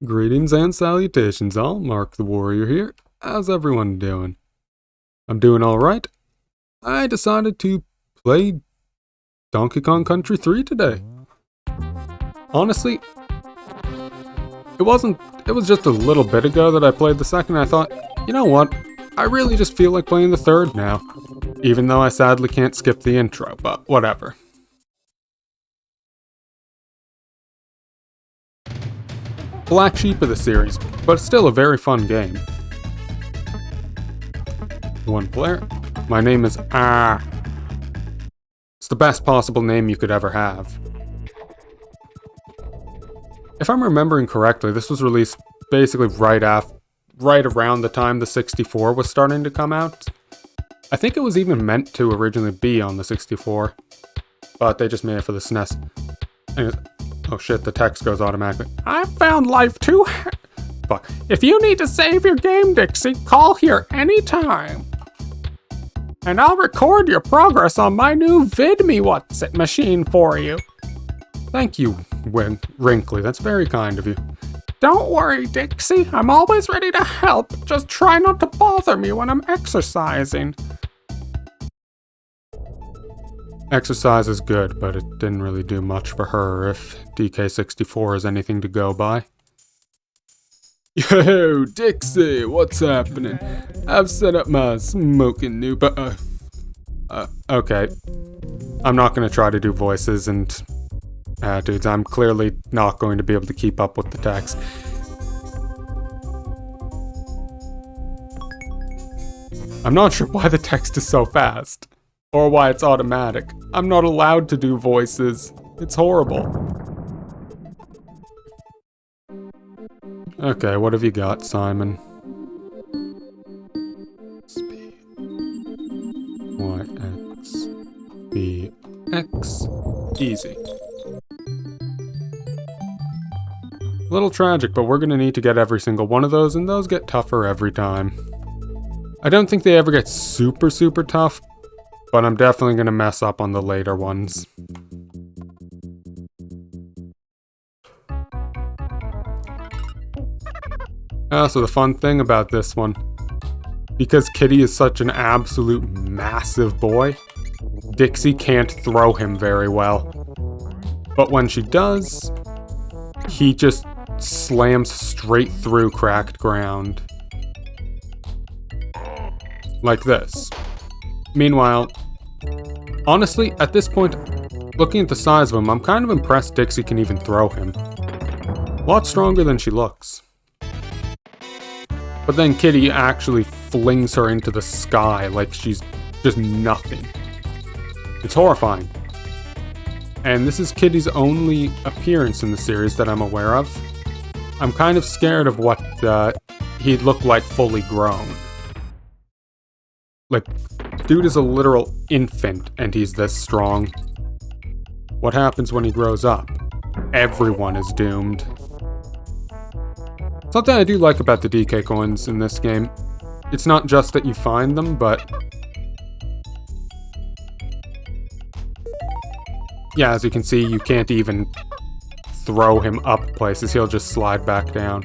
Greetings and salutations all, Mark the Warrior here. How's everyone doing? I'm doing alright. I decided to play Donkey Kong Country 3 today. Honestly, it was just a little bit ago that I played the second. I thought, you know what, I really just feel like playing the third now. Even though I sadly can't skip the intro, but whatever. Black sheep of the series, but still a very fun game. One player. My name is It's the best possible name you could ever have. If I'm remembering correctly, this was released basically right around the time the 64 was starting to come out. I think it was even meant to originally be on the 64, but they just made it for the SNES. Anyways, oh shit, the text goes automatically. I found life too Fuck. If you need to save your game, Dixie, call here anytime. And I'll record your progress on my new VidMe machine for you. Thank you, Wrinkly. That's very kind of you. Don't worry, Dixie. I'm always ready to help. Just try not to bother me when I'm exercising. Exercise is good, but it didn't really do much for her if DK64 is anything to go by. Yo, Dixie, what's happening? I've set up my smoking new okay. I'm not gonna try to do voices and attitudes. I'm clearly not going to be able to keep up with the text. I'm not sure why the text is so fast. Or why it's automatic. I'm not allowed to do voices. It's horrible. Okay, what have you got, Simon? Speed. Y, X, B, X. Easy. A little tragic, but we're gonna need to get every single one of those, and those get tougher every time. I don't think they ever get super tough, but I'm definitely gonna mess up on the later ones. So the fun thing about this one, because Kitty is such an absolute massive boy, Dixie can't throw him very well. But when she does, he just slams straight through cracked ground. Like this. Meanwhile, honestly, at this point, looking at the size of him, I'm kind of impressed Dixie can even throw him. A lot stronger than she looks. But then Kitty actually flings her into the sky like she's just nothing. It's horrifying. And this is Kitty's only appearance in the series that I'm aware of. I'm kind of scared of what he'd look like fully grown. Like, dude is a literal infant and he's this strong. What happens when he grows up? Everyone is doomed. Something I do like about the DK coins in this game, it's not just that you find them, but yeah, as you can see, you can't even throw him up places, he'll just slide back down.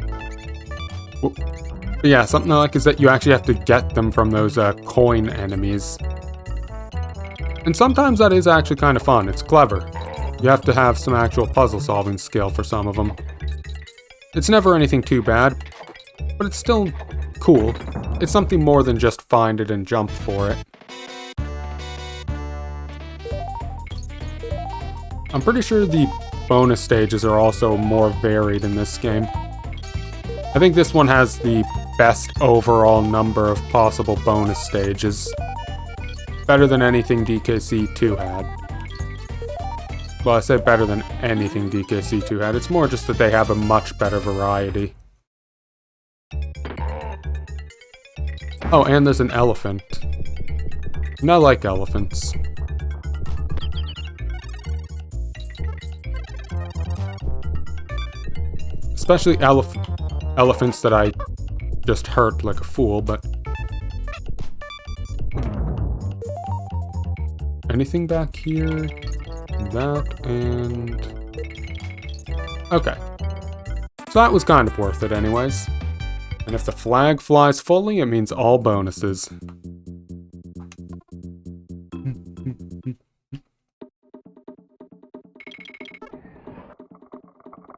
But yeah, something I like is that you actually have to get them from those coin enemies. And sometimes that is actually kind of fun, it's clever. You have to have some actual puzzle solving skill for some of them. It's never anything too bad, but it's still cool. It's something more than just find it and jump for it. I'm pretty sure the bonus stages are also more varied in this game. I think this one has the best overall number of possible bonus stages. Better than anything DKC2 had. Well, I say better than anything DKC2 had. It's more just that they have a much better variety. Oh, and there's an elephant. And I like elephants. Especially elephants that I just hurt like a fool, but... Anything back here? That, and... Okay. So that was kind of worth it anyways. And if the flag flies fully, it means all bonuses.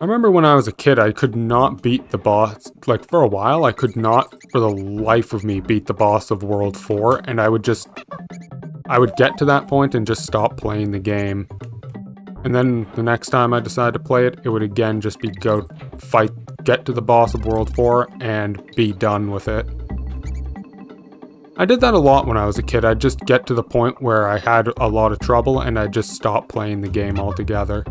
I remember when I was a kid, I could not beat the boss. Like, for a while, I could not, for the life of me, beat the boss of World 4, and I would get to that point and just stop playing the game. And then the next time I decided to play it, it would again just be go fight, get to the boss of World 4, and be done with it. I did that a lot when I was a kid. I'd just get to the point where I had a lot of trouble, and I'd just stop playing the game altogether.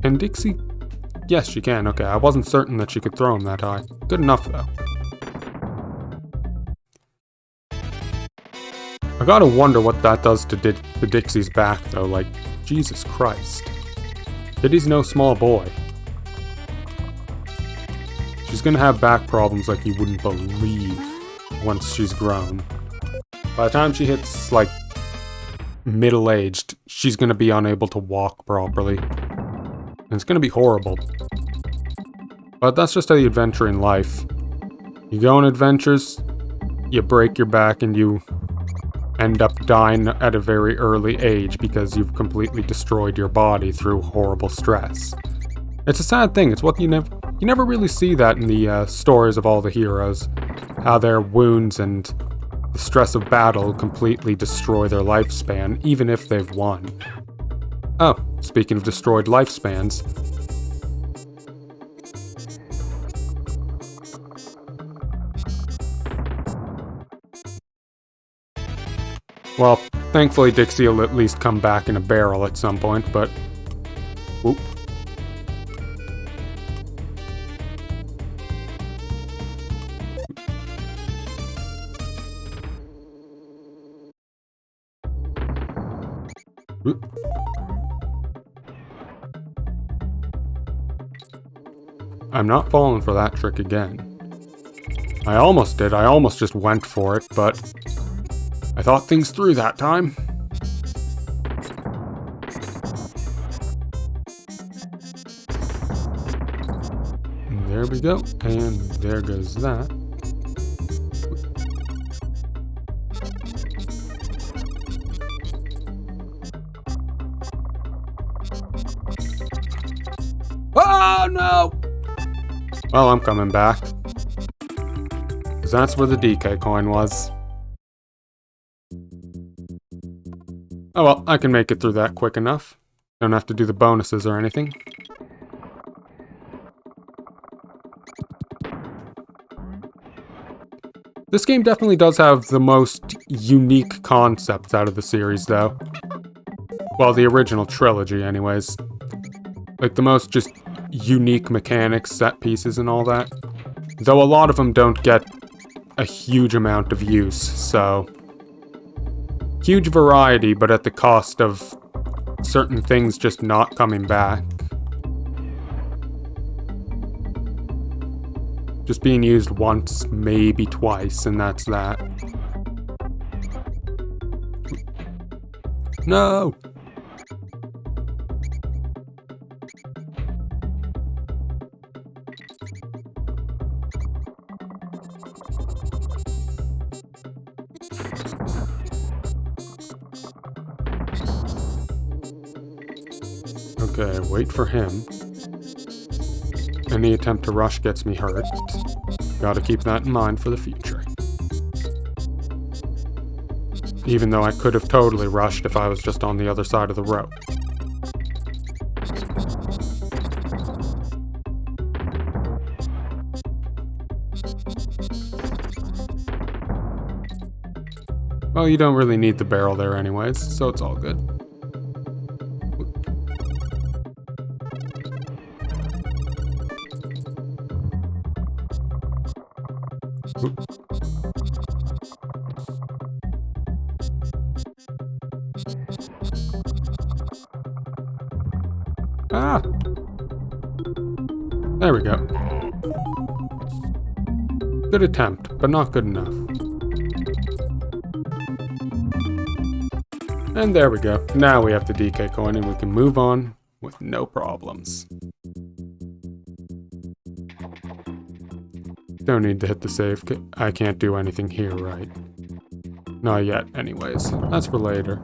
Can Dixie? Yes, she can. Okay, I wasn't certain that she could throw him that high. Good enough, though. I gotta wonder what that does to Dixie's back, though. Like, Jesus Christ. Diddy's no small boy. She's gonna have back problems like you wouldn't believe once she's grown. By the time she hits, like, middle-aged, she's gonna be unable to walk properly. And it's gonna be horrible. But that's just the adventure in life. You go on adventures, you break your back, and you end up dying at a very early age because you've completely destroyed your body through horrible stress. It's a sad thing. It's what you never really see that in the stories of all the heroes. How their wounds and the stress of battle completely destroy their lifespan, even if they've won. Oh, speaking of destroyed lifespans. Well, thankfully Dixie will at least come back in a barrel at some point, but... Whoop. Whoop. I'm not falling for that trick again. I almost did. I almost just went for it, but I thought things through that time. And there we go. And there goes that. Oh no! Well, I'm coming back. 'Cause that's where the DK coin was. Oh well, I can make it through that quick enough. Don't have to do the bonuses or anything. This game definitely does have the most unique concepts out of the series, though. Well, the original trilogy, anyways. Like, the most just unique mechanics, set pieces, and all that. Though a lot of them don't get a huge amount of use, so... Huge variety, but at the cost of certain things just not coming back. Just being used once, maybe twice, and that's that. No! Okay, wait for him. Any attempt to rush gets me hurt. Gotta keep that in mind for the future. Even though I could have totally rushed if I was just on the other side of the road. Well, you don't really need the barrel there anyways, so it's all good. Oop. Ah! There we go. Good attempt, but not good enough. And there we go. Now we have the DK coin and we can move on with no problems. Don't need to hit the save. I can't do anything here, right? Not yet, anyways. That's for later.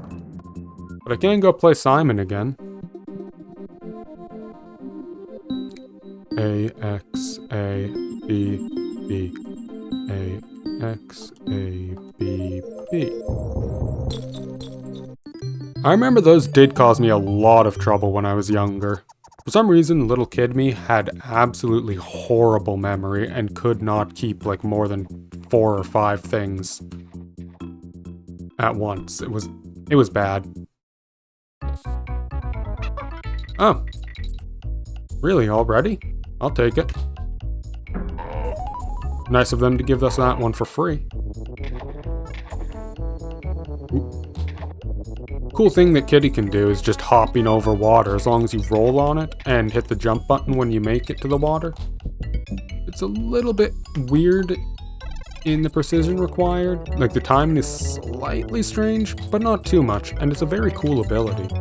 But I can go play Simon again. A, X, A, B, B. A, X, A, B, B. I remember those did cause me a lot of trouble when I was younger. For some reason, little kid me had absolutely horrible memory and could not keep like more than 4 or 5 things at once. It was bad. Oh. Really, already? I'll take it. Nice of them to give us that one for free. Cool thing that Kitty can do is just hopping over water as long as you roll on it and hit the jump button when you make it to the water. It's a little bit weird in the precision required. Like the timing is slightly strange, but not too much, and it's a very cool ability.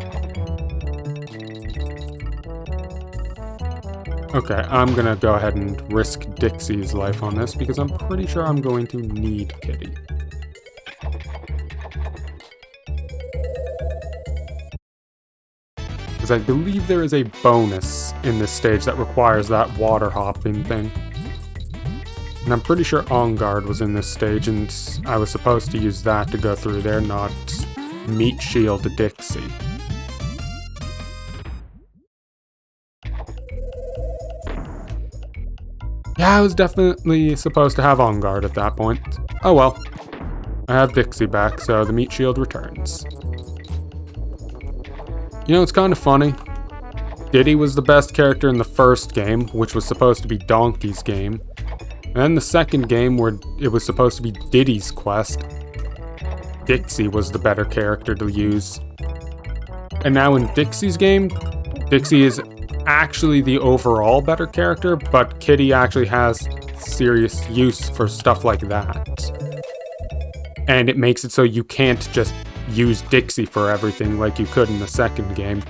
Okay, I'm gonna go ahead and risk Dixie's life on this because I'm pretty sure I'm going to need Kitty. Because I believe there is a bonus in this stage that requires that water hopping thing. And I'm pretty sure On Guard was in this stage, and I was supposed to use that to go through there, not Meat Shield to Dixie. Yeah, I was definitely supposed to have On Guard at that point. Oh well. I have Dixie back, so the Meat Shield returns. You know, it's kind of funny. Diddy was the best character in the first game, which was supposed to be Donkey's game. And then the second game, where it was supposed to be Diddy's quest, Dixie was the better character to use. And now in Dixie's game, Dixie is actually the overall better character, but Kitty actually has serious use for stuff like that. And it makes it so you can't just use Dixie for everything like you could in the second game.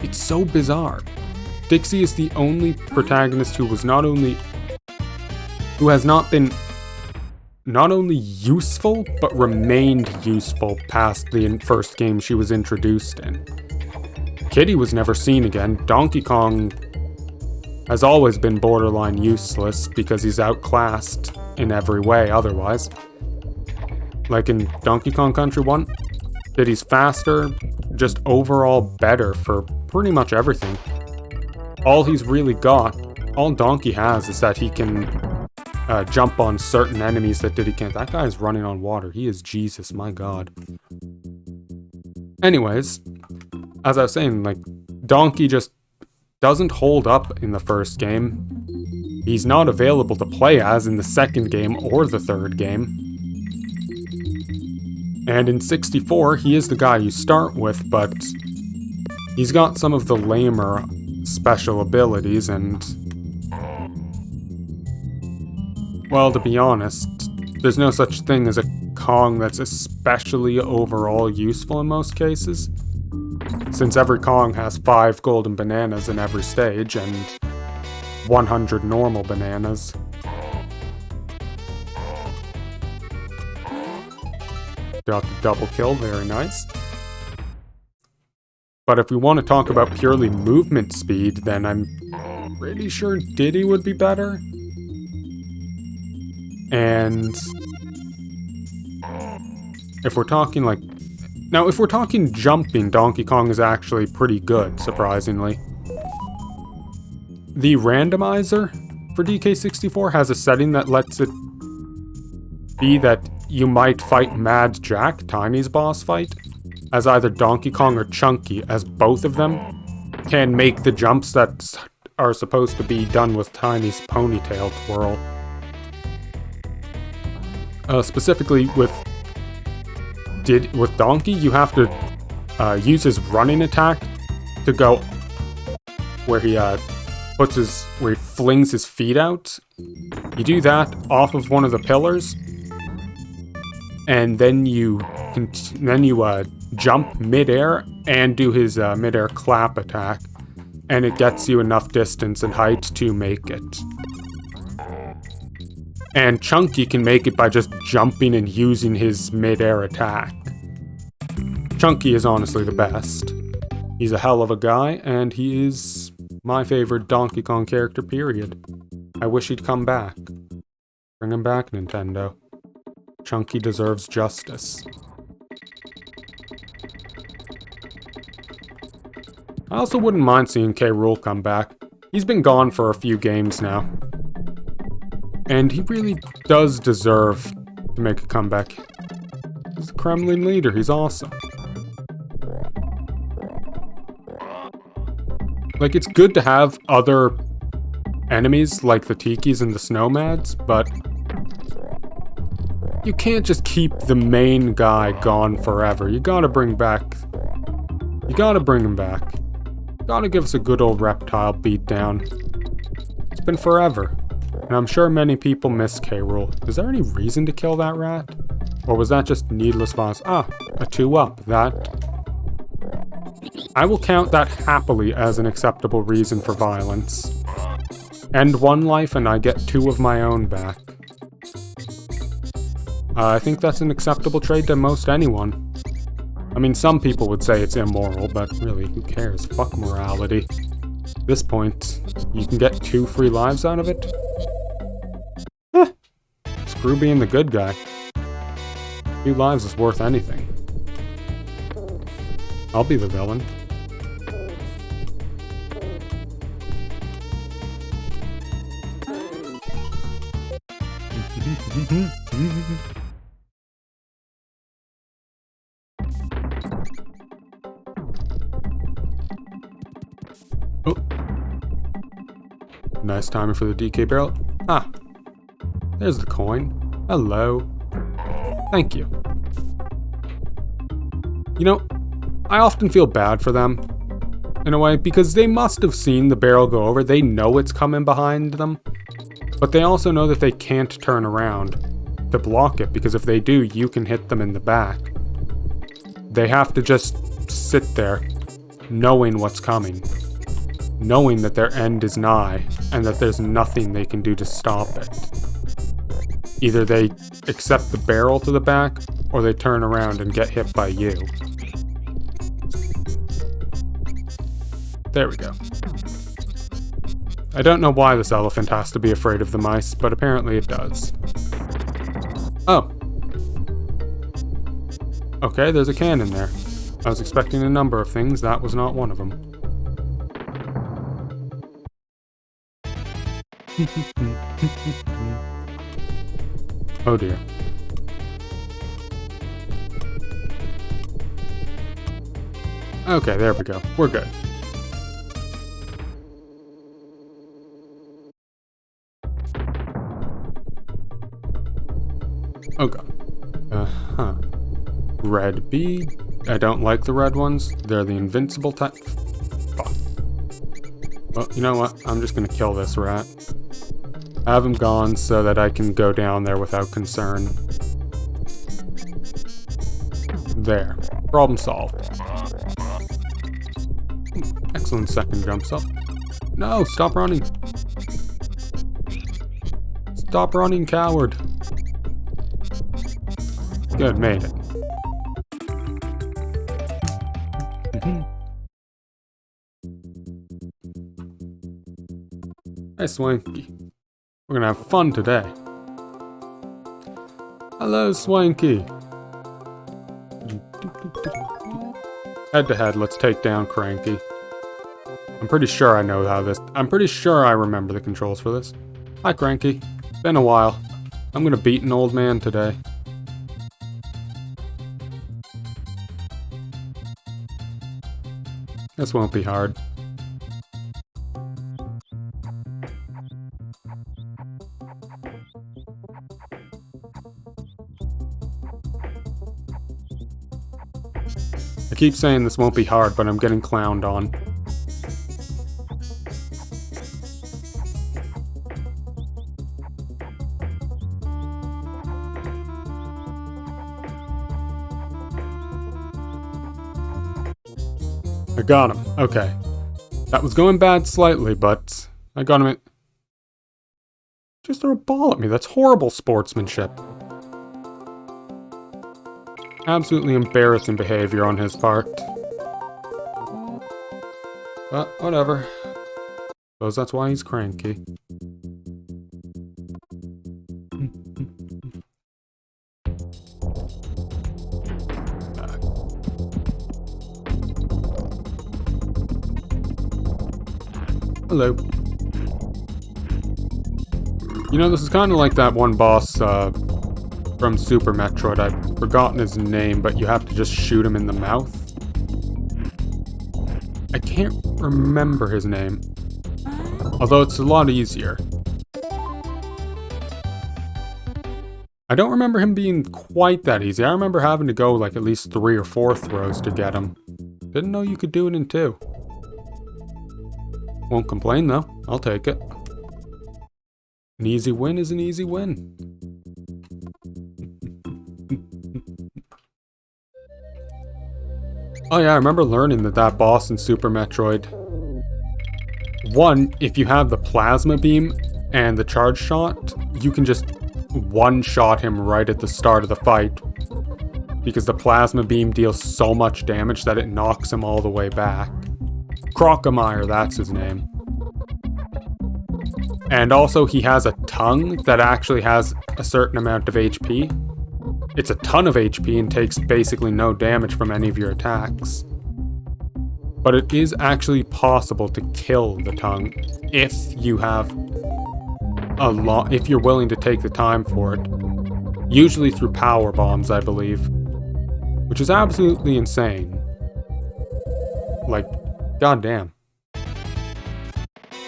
It's so bizarre. Dixie is the only protagonist who has not only useful, but remained useful past the first game she was introduced in. Kitty was never seen again. Donkey Kong has always been borderline useless because he's outclassed in every way otherwise. Like in Donkey Kong Country 1, Diddy's faster, just overall better for pretty much everything. All he's really got, all Donkey has is that he can jump on certain enemies that Diddy can't. That guy's running on water. He is Jesus, my god. Anyways, as I was saying, like, Donkey just doesn't hold up in the first game. He's not available to play as in the second game or the third game. And in 64, he is the guy you start with, but he's got some of the lamer special abilities, and well, to be honest, there's no such thing as a Kong that's especially overall useful in most cases, since every Kong has 5 golden bananas in every stage and 100 normal bananas. Got the double kill, very nice. But if we want to talk about purely movement speed, then I'm pretty sure Diddy would be better. And if we're talking like... Now, if we're talking jumping, Donkey Kong is actually pretty good, surprisingly. The randomizer for DK64 has a setting that lets it be that you might fight Mad Jack, Tiny's boss fight, as either Donkey Kong or Chunky, as both of them can make the jumps that are supposed to be done with Tiny's ponytail twirl. Specifically with Donkey, you have to use his running attack to go where he flings his feet out. You do that off of one of the pillars, and then you jump midair and do his midair clap attack, and it gets you enough distance and height to make it. And Chunky can make it by just jumping and using his midair attack. Chunky is honestly the best. He's a hell of a guy, and he is my favorite Donkey Kong character, period. I wish he'd come back. Bring him back, Nintendo. Chunky deserves justice. I also wouldn't mind seeing K. Rool come back. He's been gone for a few games now. And he really does deserve to make a comeback. He's the Kremlin leader, he's awesome. Like, it's good to have other enemies like the Tikis and the Snowmads, but you can't just keep the main guy gone forever. You gotta bring him back. Gotta give us a good old reptile beatdown. It's been forever, and I'm sure many people miss K. Rool. Is there any reason to kill that rat? Or was that just needless violence? Ah, a 2-up. I will count that happily as an acceptable reason for violence. End one life and I get 2 of my own back. I think that's an acceptable trade to most anyone. I mean, some people would say it's immoral, but really, who cares? Fuck morality. At this point, you can get 2 free lives out of it? Screw being the good guy. 2 lives is worth anything. I'll be the villain. Oh. Nice timing for the DK barrel. Ah. There's the coin. Hello. Thank you. You know, I often feel bad for them, in a way, because they must have seen the barrel go over. They know it's coming behind them, but they also know that they can't turn around to block it, because if they do, you can hit them in the back. They have to just sit there, knowing what's coming, knowing that their end is nigh, and that there's nothing they can do to stop it. Either they accept the barrel to the back, or they turn around and get hit by you. There we go. I don't know why this elephant has to be afraid of the mice, but apparently it does. Oh. Okay, there's a cannon there. I was expecting a number of things, that was not one of them. Oh dear. Okay, there we go. We're good. Oh god. Uh-huh. Red bead. I don't like the red ones. They're the invincible type. Fuck. Well, you know what? I'm just gonna kill this rat. Have him gone so that I can go down there without concern. There. Problem solved. Excellent second jump up. No, stop running. Stop running, coward. Good, made it. Hey, Swanky. We're gonna have fun today. Hello, Swanky. Head to head, let's take down Cranky. I'm pretty sure I know how this. I'm pretty sure I remember the controls for this. Hi, Cranky. Been a while. I'm gonna beat an old man today. This won't be hard. I keep saying this won't be hard, but I'm getting clowned on. I got him. Okay. That was going bad slightly, but I got him. Just throw a ball at me. That's horrible sportsmanship. Absolutely embarrassing behavior on his part. But whatever. Suppose that's why he's cranky. Hello. You know, this is kind of like that one boss from Super Metroid. I've forgotten his name, but you have to just shoot him in the mouth. I can't remember his name. Although it's a lot easier. I don't remember him being quite that easy. I remember having to go like at least 3 or 4 throws to get him. Didn't know you could do it in 2. Won't complain though. I'll take it. An easy win is an easy win. Oh yeah, I remember learning that boss in Super Metroid. One, if you have the plasma beam and the charge shot, you can just one-shot him right at the start of the fight. Because the plasma beam deals so much damage that it knocks him all the way back. Crocomire, that's his name. And also he has a tongue that actually has a certain amount of HP. It's a ton of HP and takes basically no damage from any of your attacks. But it is actually possible to kill the tongue if you have if you're willing to take the time for it. Usually through power bombs, I believe. Which is absolutely insane. Like, goddamn.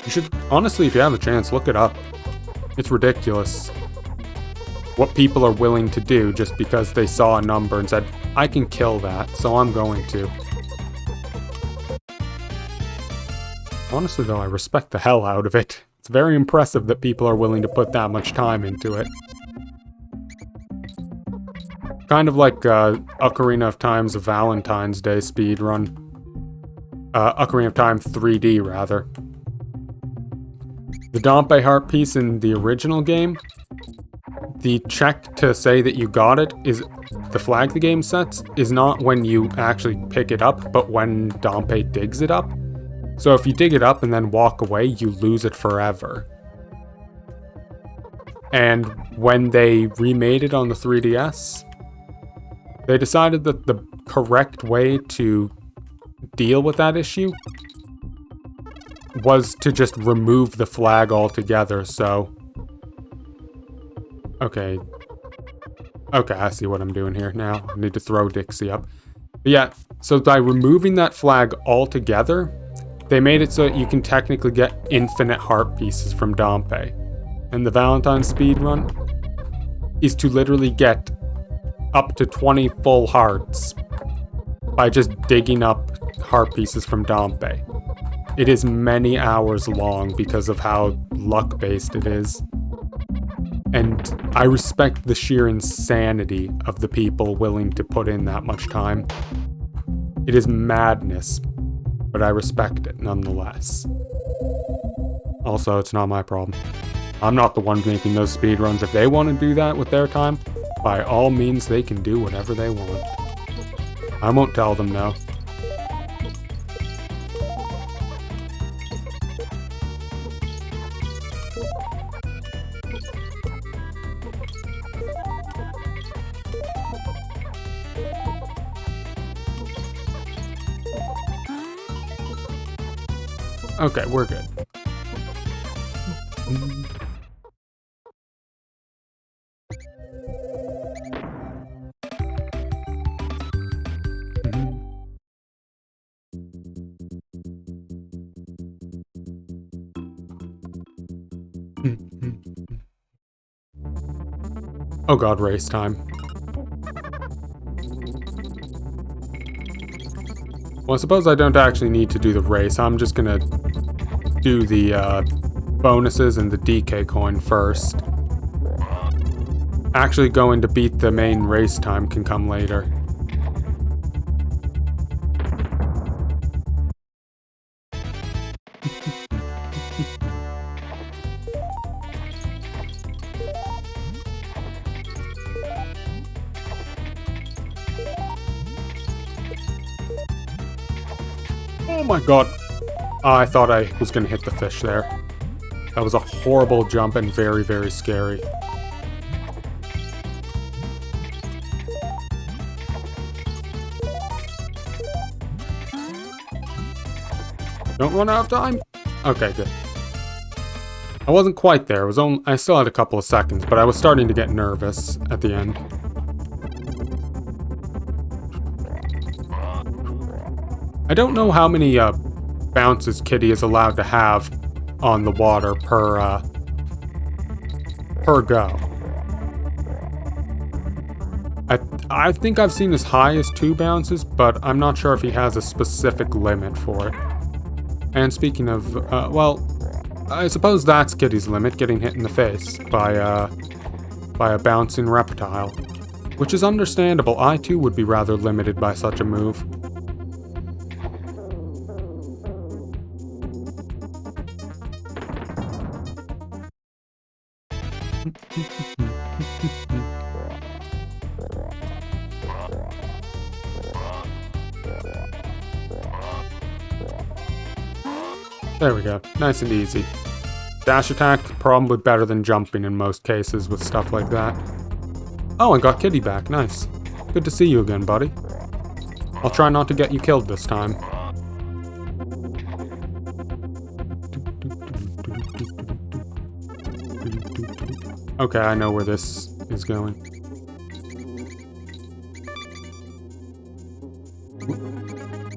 You should, honestly, if you have a chance, look it up. It's ridiculous what people are willing to do just because they saw a number and said, I can kill that, so I'm going to. Honestly, though, I respect the hell out of it. It's very impressive that people are willing to put that much time into it. Kind of like Ocarina of Time's Valentine's Day speedrun. Ocarina of Time 3D, rather. The Dompe heart piece in the original game, the check to say that you got it is, the flag the game sets, is not when you actually pick it up, but when Dompe digs it up. So if you dig it up and then walk away, you lose it forever. And when they remade it on the 3DS, they decided that the correct way to deal with that issue was to just remove the flag altogether, so... Okay, I see what I'm doing here now. I need to throw Dixie up. But yeah, so by removing that flag altogether, they made it so that you can technically get infinite heart pieces from Dompe. And the Valentine speedrun is to literally get up to 20 full hearts by just digging up heart pieces from Dompe. It is many hours long because of how luck-based it is. And I respect the sheer insanity of the people willing to put in that much time. It is madness, but I respect it nonetheless. Also, it's not my problem. I'm not the one making those speedruns. If they want to do that with their time, by all means they can do whatever they want. I won't tell them no. Okay, we're good. Oh god, race time. Well, I suppose I don't actually need to do the race. I'm just gonna do the bonuses and the DK coin first. Actually going to beat the main race time can come later. Oh my god. I thought I was gonna hit the fish there. That was a horrible jump and very, very scary. Don't run out of time. Okay, good. I wasn't quite there. It was only, I still had a couple of seconds, but I was starting to get nervous at the end. I don't know how many bounces Kitty is allowed to have on the water per go. I think I've seen as high as 2 bounces, but I'm not sure if he has a specific limit for it. And speaking of, well, I suppose that's Kitty's limit, getting hit in the face by a bouncing reptile. Which is understandable. I too would be rather limited by such a move. There we go. Nice and easy. Dash attack, probably better than jumping in most cases with stuff like that. Oh, I got Kitty back. Nice. Good to see you again, buddy. I'll try not to get you killed this time. Okay, I know where this is going.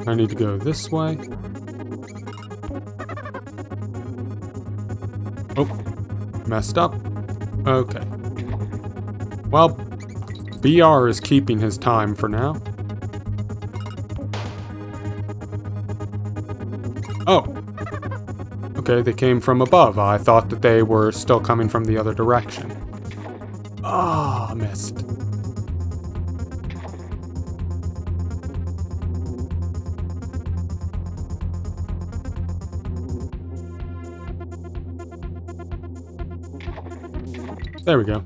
I need to go this way. Oh, messed up. Okay. Well, BR is keeping his time for now. Oh. Okay, they came from above. I thought that they were still coming from the other direction. Ah, missed. There we go.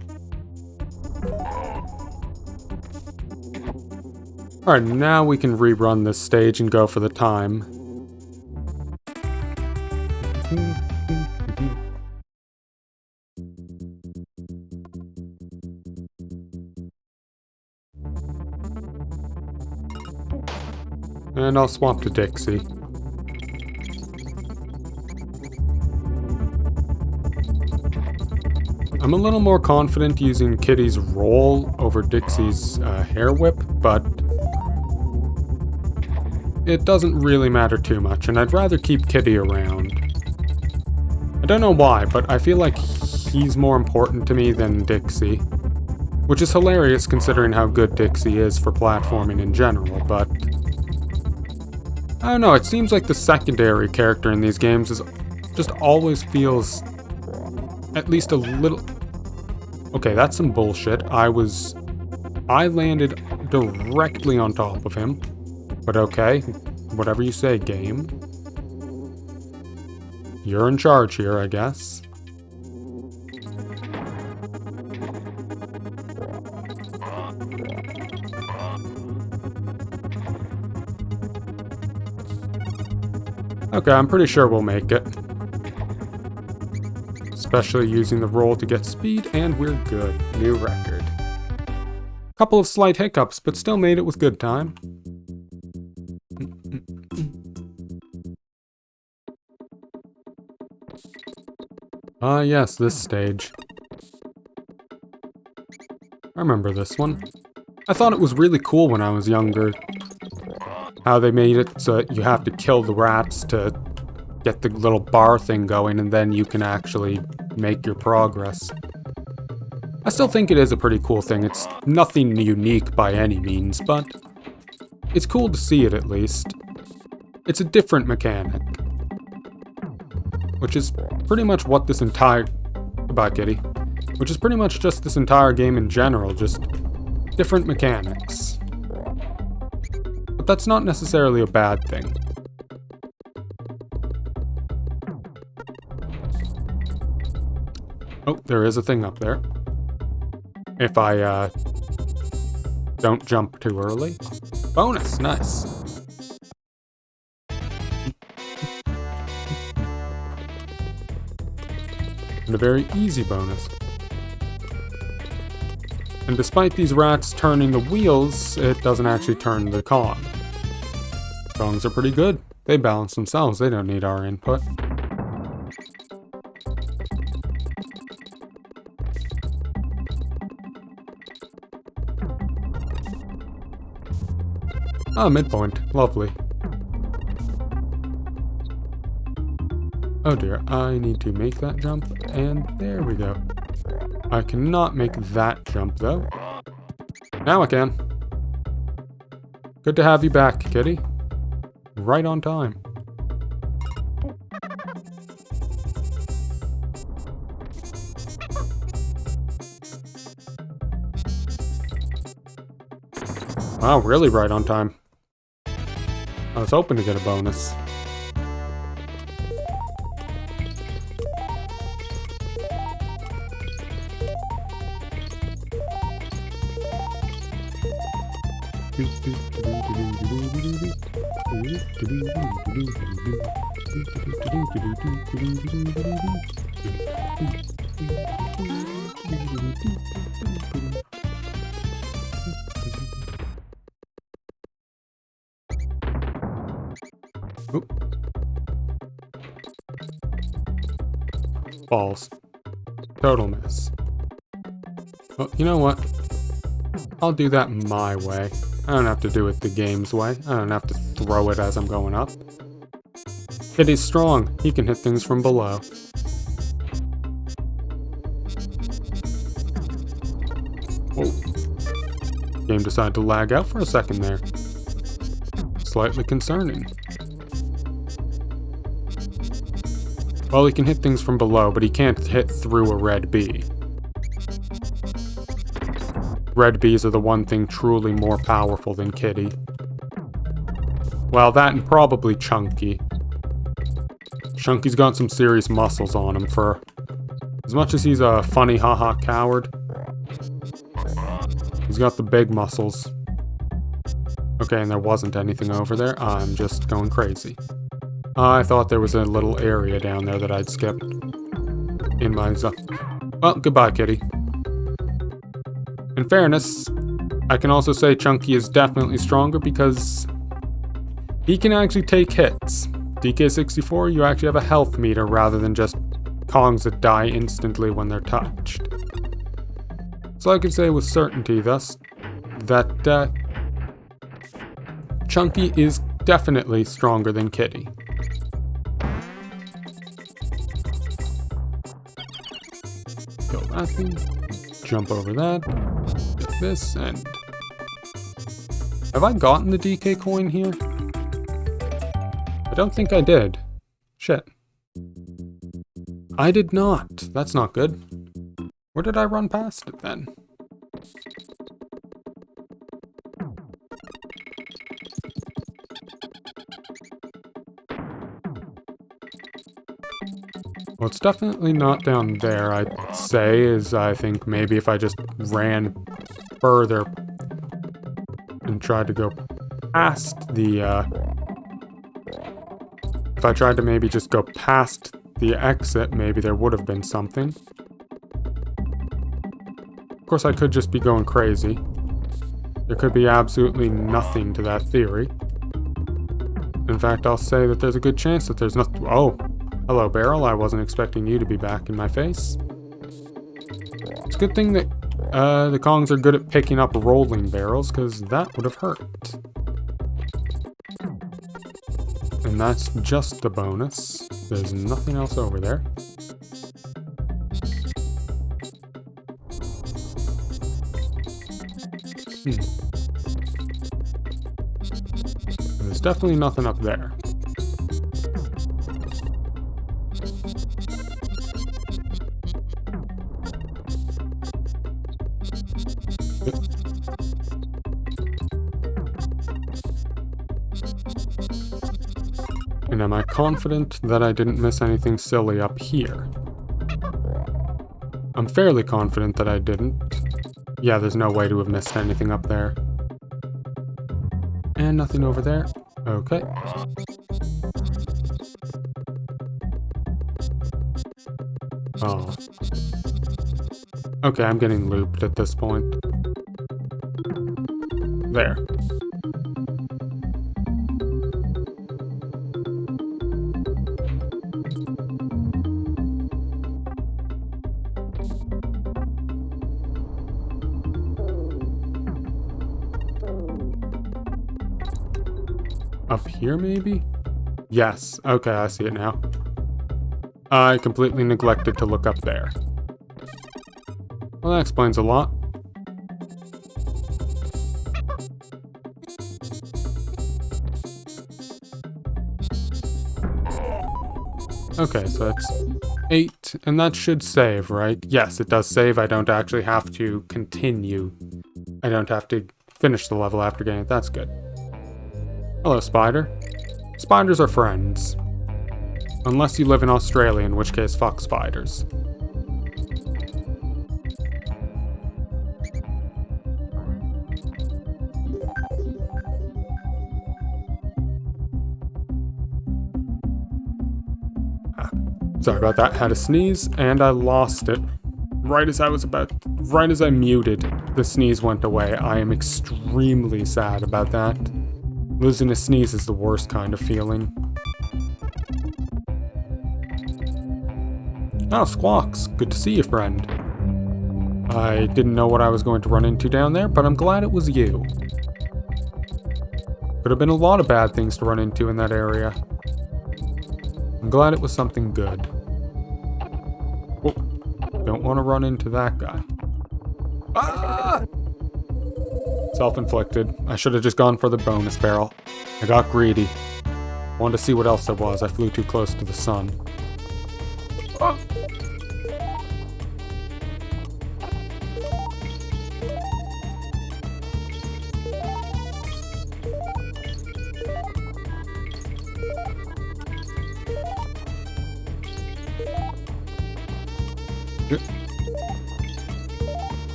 Alright, now we can rerun this stage and go for the time. And I'll swap to Dixie. I'm a little more confident using Kitty's roll over Dixie's hair whip, but it doesn't really matter too much, and I'd rather keep Kitty around. I don't know why, but I feel like he's more important to me than Dixie. Which is hilarious considering how good Dixie is for platforming in general, but I don't know, it seems like the secondary character in these games is just always feels at least a little... Okay, that's some bullshit. I landed directly on top of him. But okay, whatever you say, game. You're in charge here, I guess. Okay, I'm pretty sure we'll make it. Especially using the roll to get speed, and we're good. New record. Couple of slight hiccups, but still made it with good time. Ah, yes, this stage. I remember this one. I thought it was really cool when I was younger. How they made it so you have to kill the rats to get the little bar thing going, and then you can actually make your progress. I still think it is a pretty cool thing. It's nothing unique by any means, but it's cool to see it at least. It's a different mechanic. Which is pretty much what this entire... Goodbye, kitty. Which is pretty much just this entire game in general, just different mechanics. But that's not necessarily a bad thing. Oh, there is a thing up there. If I, don't jump too early. Bonus, nice. a very easy bonus. And despite these rats turning the wheels, it doesn't actually turn the cog. Kongs are pretty good. They balance themselves, they don't need our input. Ah, midpoint. Lovely. Oh dear, I need to make that jump, and there we go. I cannot make that jump, though. Now I can. Good to have you back, kitty. Right on time. Wow, really right on time. I was hoping to get a bonus. Oop. Balls. Total miss. Well, you know what? I'll do that my way. I don't have to do it the game's way. I don't have to throw it as I'm going up. Kitty's strong. He can hit things from below. Whoa. Game decided to lag out for a second there. Slightly concerning. Well, he can hit things from below, but he can't hit through a red bee. Red bees are the one thing truly more powerful than Kitty. Well, that and probably Chunky. Chunky's got some serious muscles on him for... As much as he's a funny haha coward, he's got the big muscles. Okay, and there wasn't anything over there. I'm just going crazy. I thought there was a little area down there that I'd skipped. In my zone. Well, goodbye, Kitty. In fairness, I can also say Chunky is definitely stronger because he can actually take hits. DK64, you actually have a health meter rather than just Kongs that die instantly when they're touched. So I can say with certainty thus that Chunky is definitely stronger than Kitty. Kill that thing. Jump over that. Get this, and... Have I gotten the DK coin here? I don't think I did. Shit. I did not. That's not good. Where did I run past it then? Well, it's definitely not down there, I'd say, is I think maybe if I just ran further and tried to go past the, if I tried to maybe just go past the exit, maybe there would have been something. Of course, I could just be going crazy. There could be absolutely nothing to that theory. In fact, I'll say that there's a good chance that there's nothing. Oh, hello, Barrel. I wasn't expecting you to be back in my face. It's a good thing that the Kongs are good at picking up rolling barrels, because that would have hurt. And that's just the bonus. There's nothing else over there. There's definitely nothing up there. And am I confident that I didn't miss anything silly up here? I'm fairly confident that I didn't. Yeah, there's no way to have missed anything up there. And nothing over there. Okay. Oh. Okay, I'm getting looped at this point. There. Up here, maybe? Yes. Okay, I see it now. I completely neglected to look up there. Well, that explains a lot. Okay, so that's 8, and that should save, right? Yes, it does save. I don't actually have to continue. I don't have to finish the level after getting it. That's good. Hello, spider. Spiders are friends. Unless you live in Australia, in which case, fuck spiders. Sorry about that. Had a sneeze, and I lost it. Right as I muted, the sneeze went away. I am extremely sad about that. Losing a sneeze is the worst kind of feeling. Oh, Squawks. Good to see you, friend. I didn't know what I was going to run into down there, but I'm glad it was you. Could have been a lot of bad things to run into in that area. I'm glad it was something good. Whoa. Don't want to run into that guy. Ah! Self-inflicted. I should have just gone for the bonus barrel. I got greedy. Wanted to see what else there was. I flew too close to the sun. Ah!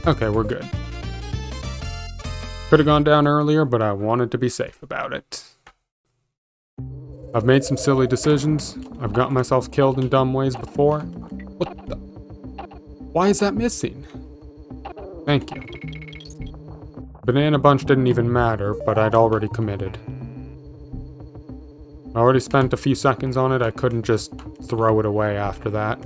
Okay, we're good. Could have gone down earlier, but I wanted to be safe about it. I've made some silly decisions. I've gotten myself killed in dumb ways before. What the? Why is that missing? Thank you. Banana Bunch didn't even matter, but I'd already committed. I already spent a few seconds on it. I couldn't just throw it away after that.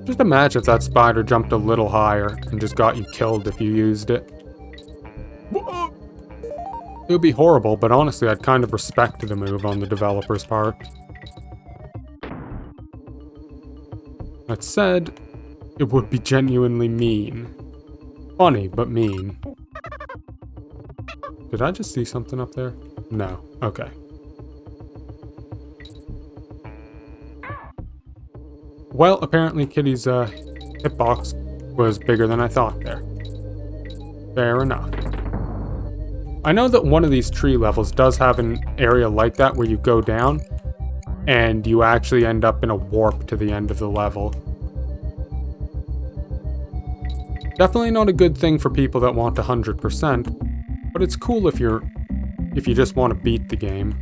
Just imagine if that spider jumped a little higher and just got you killed if you used it. It would be horrible, but honestly, I'd kind of respect the move on the developer's part. That said, it would be genuinely mean. Funny, but mean. Did I just see something up there? No. Okay. Well, apparently Kitty's hitbox was bigger than I thought there. Fair enough. I know that one of these tree levels does have an area like that where you go down and you actually end up in a warp to the end of the level. Definitely not a good thing for people that want 100%, but it's cool if you just want to beat the game.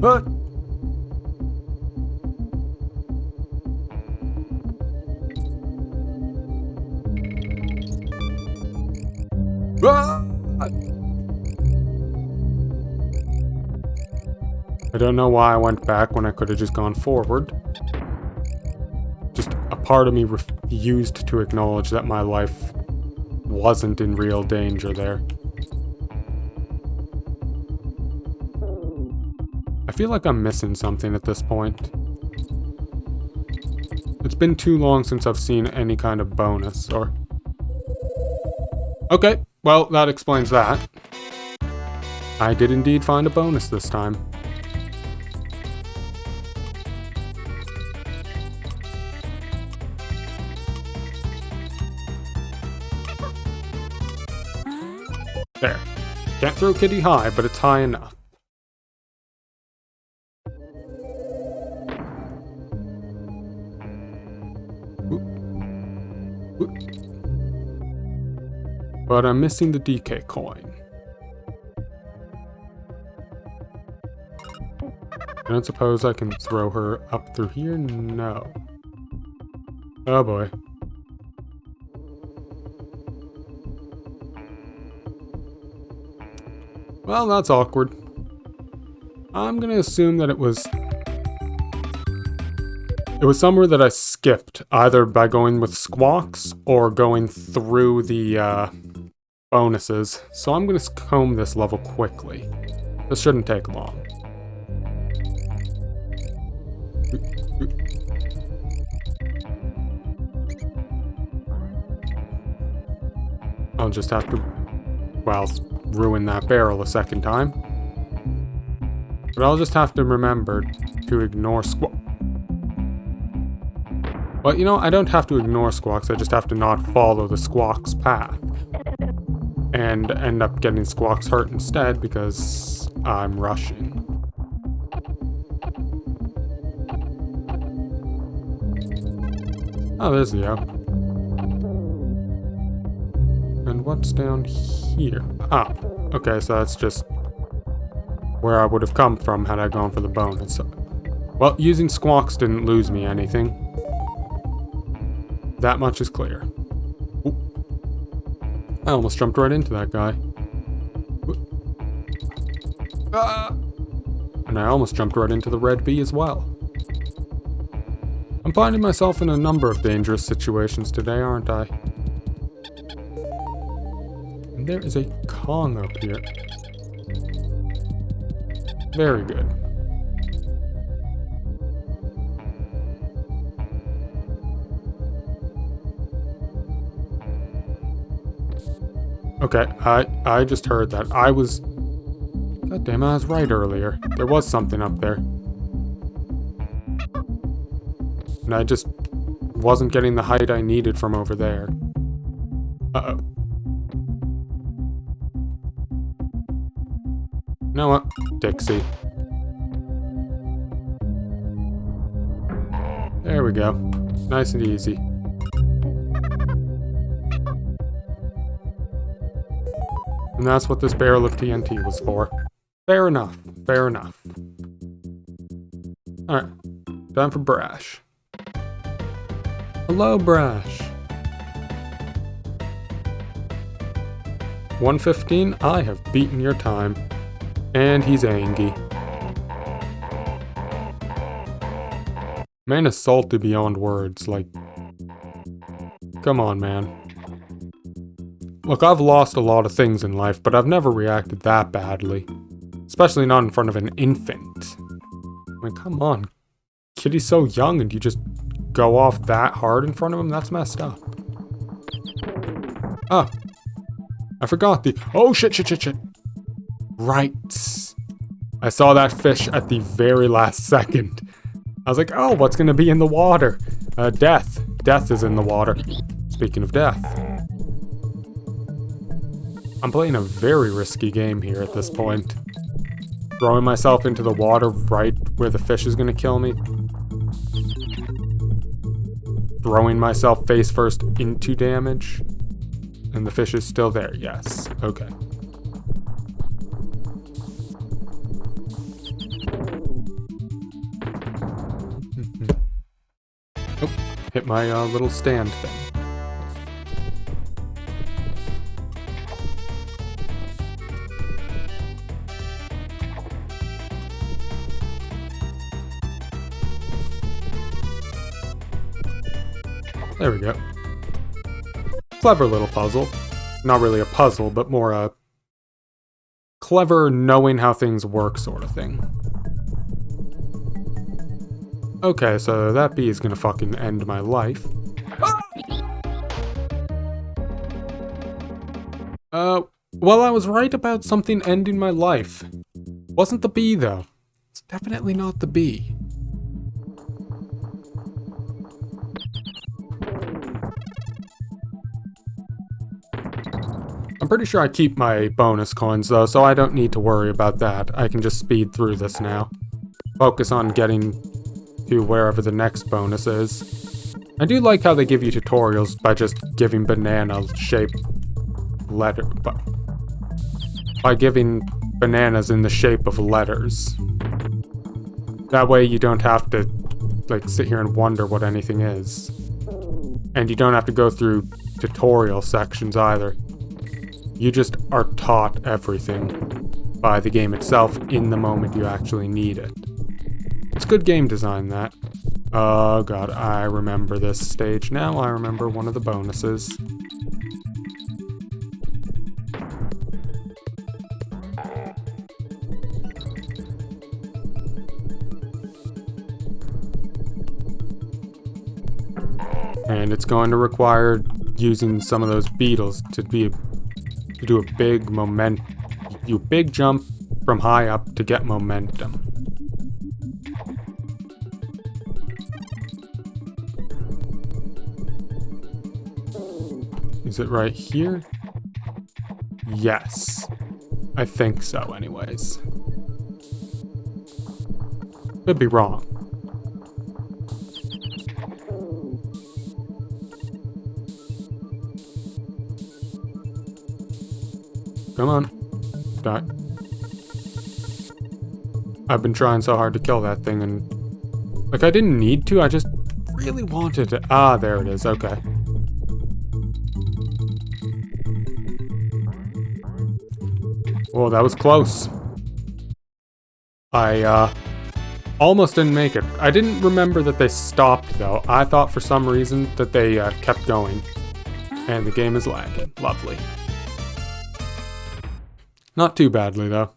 Ah! Ah! I don't know why I went back when I could have just gone forward. Just a part of me refused to acknowledge that my life wasn't in real danger there. I feel like I'm missing something at this point. It's been too long since I've seen any kind of bonus, or... Okay, well, that explains that. I did indeed find a bonus this time. There. Can't throw Kitty high, but it's high enough. But I'm missing the DK coin. I don't suppose I can throw her up through here? No. Oh boy. Well, that's awkward. I'm gonna assume that it was somewhere that I skipped, either by going with squawks or going through the bonuses. So I'm gonna comb this level quickly. This shouldn't take long. I'll just have to, well, ruin that barrel a second time. But I'll just have to remember to ignore squawks. Well, you know, I don't have to ignore squawks, I just have to not follow the squawks path. And end up getting squawks hurt instead because I'm rushing. Oh, there's the O. And what's down here? Ah, okay, so that's just where I would have come from had I gone for the bonus. Well, using squawks didn't lose me anything. That much is clear. Ooh. I almost jumped right into that guy. Ah! And I almost jumped right into the red bee as well. I'm finding myself in a number of dangerous situations today, aren't I? And there is a Kong up here. Very good. Okay, I just heard that. God damn, I was right earlier. There was something up there. And I just wasn't getting the height I needed from over there. Uh-oh. You know what? Dixie. There we go. Nice and easy. And that's what this barrel of TNT was for. Fair enough. Fair enough. Alright. Time for Brash. Hello, Brash. 115, I have beaten your time. And he's angry. Man is salty beyond words, like... Come on, man. Look, I've lost a lot of things in life, but I've never reacted that badly. Especially not in front of an infant. I mean, come on. Kitty's so young and you just go off that hard in front of him? That's messed up. Ah. I forgot the... Oh, shit. Right. I saw that fish at the very last second. I was like, oh, what's going to be in the water? Death. Death is in the water. Speaking of death. I'm playing a very risky game here at this point. Throwing myself into the water right where the fish is going to kill me. Throwing myself face first into damage. And the fish is still there. Yes. Okay. Oh, hit my little stand thing. There we go. Clever little puzzle. Not really a puzzle, but more a clever knowing how things work sort of thing. Okay, so that bee is gonna fucking end my life. Well, I was right about something ending my life. Wasn't the bee, though. It's definitely not the bee. I'm pretty sure I keep my bonus coins, though, so I don't need to worry about that. I can just speed through this now. Focus on getting to wherever the next bonus is. I do like how they give you tutorials by just giving banana-shaped letter, by giving bananas in the shape of letters. That way you don't have to, like, sit here and wonder what anything is. And you don't have to go through tutorial sections either. You just are taught everything by the game itself in the moment you actually need it. It's good game design, that. Oh god, I remember this stage now. I remember one of the bonuses. And it's going to require using some of those beetles to do a big jump from high up to get momentum. Is it right here? Yes. I think so, anyways. Could be wrong. Come on. Die. I've been trying so hard to kill that thing and... like, I didn't need to, I just really wanted to... Ah, there it is, okay. Whoa, that was close. I, almost didn't make it. I didn't remember that they stopped, though. I thought for some reason that they, kept going. And the game is lagging. Lovely. Not too badly, though.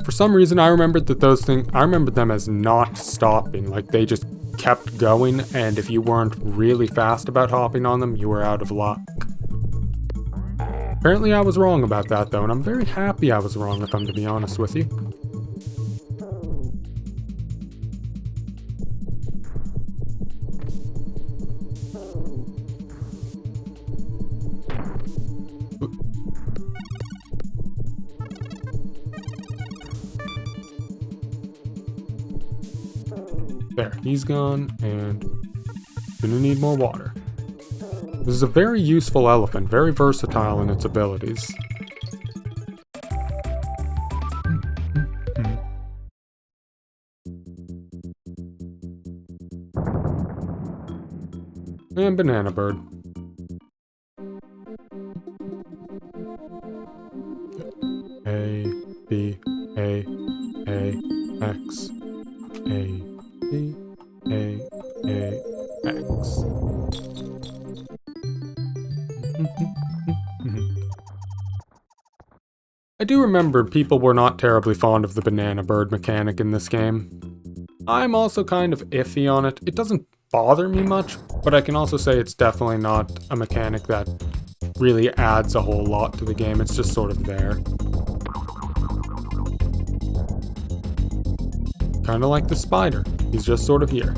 For some reason, I remembered that I remembered them as not stopping. Like, they just kept going, and if you weren't really fast about hopping on them, you were out of luck. Apparently I was wrong about that, though, and I'm very happy I was wrong, if I'm to be honest with you. There, he's gone, and gonna need more water. This is a very useful elephant, very versatile in its abilities. And Banana Bird. A, B, A, X, A, B, A, X. I do remember people were not terribly fond of the Banana Bird mechanic in this game. I'm also kind of iffy on it. It doesn't bother me much, but I can also say it's definitely not a mechanic that really adds a whole lot to the game. It's just sort of there. Kind of like the spider. He's just sort of here.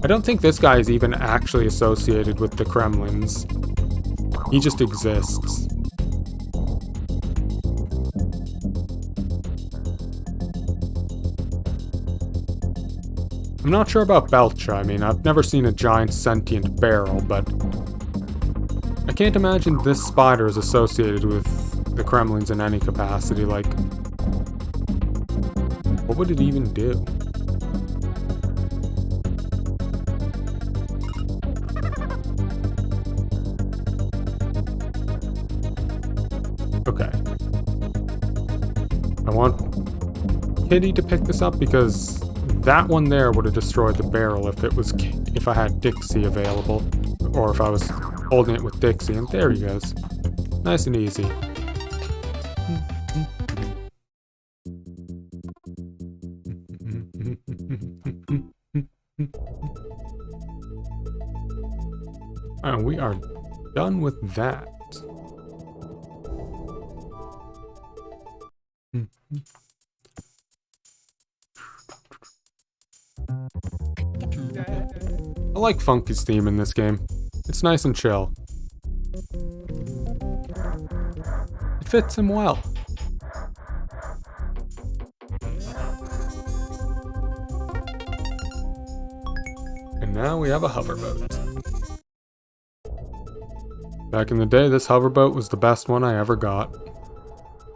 I don't think this guy is even actually associated with the Kremlins. He just exists. I'm not sure about Belcha. I mean, I've never seen a giant sentient barrel, but I can't imagine this spider is associated with the Kremlins in any capacity. Like, what would it even do? Okay. I want Kitty to pick this up because that one there would have destroyed the barrel if I had Dixie available, or if I was holding it with Dixie, and there he goes. Nice and easy. And we are done with that. I like Funky's theme in this game. It's nice and chill. It fits him well. And now we have a hoverboat. Back in the day, this hoverboat was the best one I ever got.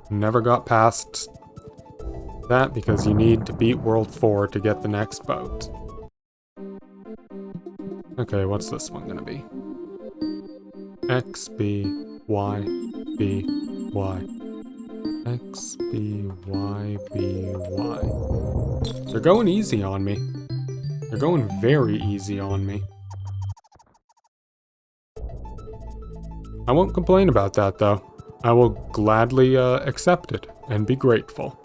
Never got past that because you need to beat World 4 to get the next boat. Okay, what's this one gonna be? X, B, Y, B, Y. X, B, Y, B, Y. They're going easy on me. They're going very easy on me. I won't complain about that, though. I will gladly accept it and be grateful.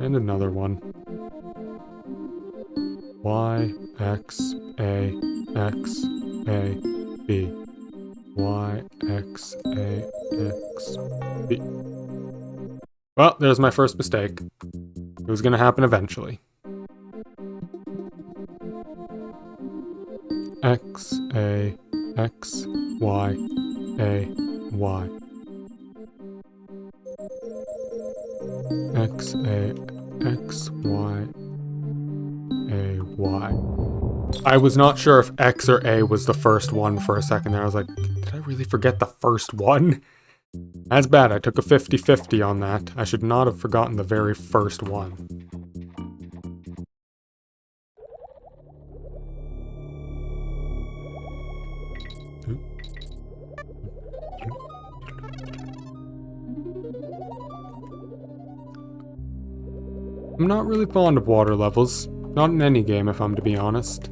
And another one. Y, X, A, X, A, B. Y, X, A, X, B. Well, there's my first mistake. It was gonna happen eventually. X, A, X, Y, A, Y. X, A, X, Y, A, Y. I was not sure if X or A was the first one for a second there. I was like, did I really forget the first one? That's bad. I took a 50-50 on that. I should not have forgotten the very first one. I'm not really fond of water levels. Not in any game, if I'm to be honest.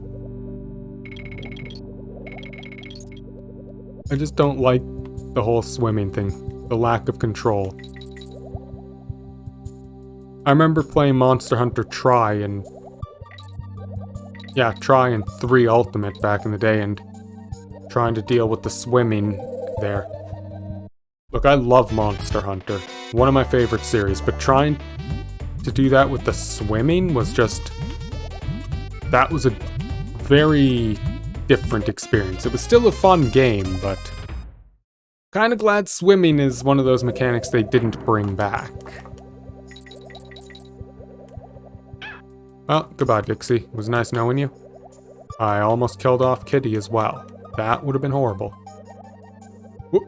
I just don't like the whole swimming thing. The lack of control. I remember playing Monster Hunter Tri and... yeah, Tri and 3 Ultimate back in the day and trying to deal with the swimming there. Look, I love Monster Hunter. One of my favorite series, but trying to do that with the swimming was just... that was a very different experience. It was still a fun game, but... kinda glad swimming is one of those mechanics they didn't bring back. Well, goodbye, Dixie. It was nice knowing you. I almost killed off Kitty as well. That would have been horrible. Whoop.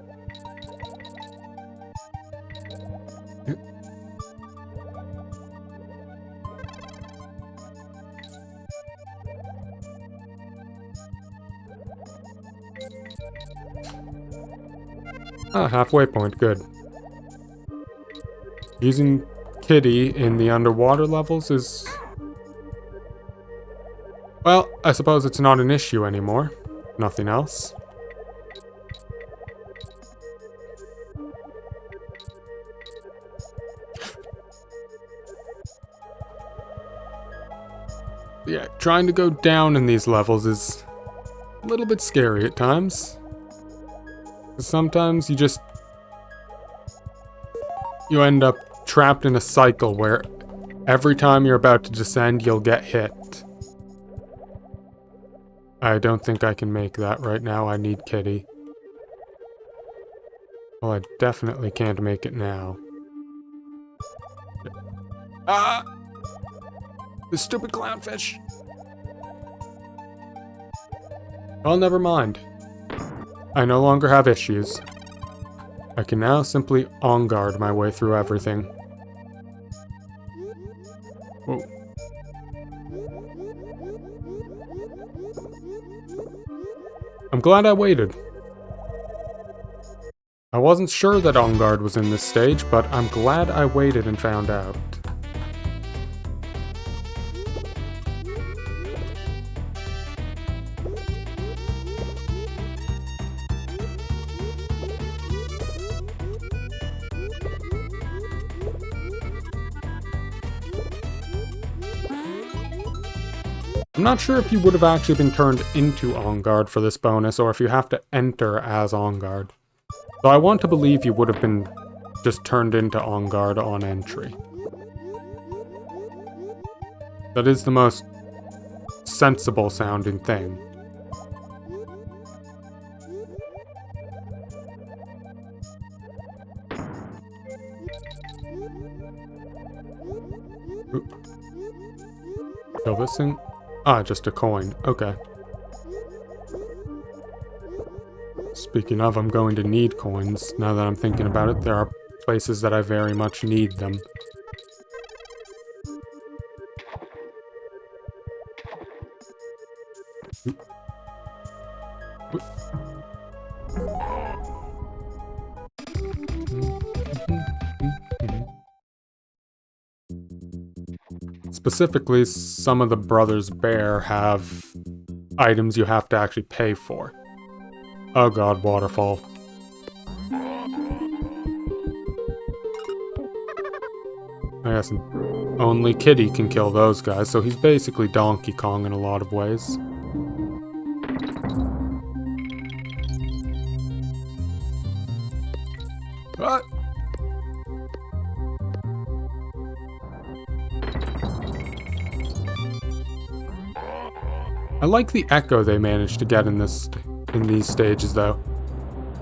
Ah, halfway point, good. Using Kitty in the underwater levels is... well, I suppose it's not an issue anymore. Nothing else. Yeah, trying to go down in these levels is a little bit scary at times. Sometimes you end up trapped in a cycle where every time you're about to descend, you'll get hit. I don't think I can make that right now. I need Kitty. Well, I definitely can't make it now. Ah! The stupid clownfish! Well, never mind. I no longer have issues. I can now simply on guard my way through everything. Whoa. I'm glad I waited. I wasn't sure that on guard was in this stage, but I'm glad I waited and found out. I'm not sure if you would have actually been turned into On Guard for this bonus, or if you have to enter as On Guard. So I want to believe you would have been just turned into On Guard on entry. That is the most sensible sounding thing. Kill this thing? Ah, just a coin. Okay. Speaking of, I'm going to need coins. Now that I'm thinking about it, there are places that I very much need them. Specifically, some of the Brothers Bear have items you have to actually pay for. Oh god, waterfall. I guess only Kitty can kill those guys, so he's basically Donkey Kong in a lot of ways. What? I like the echo they managed to get in these stages, though.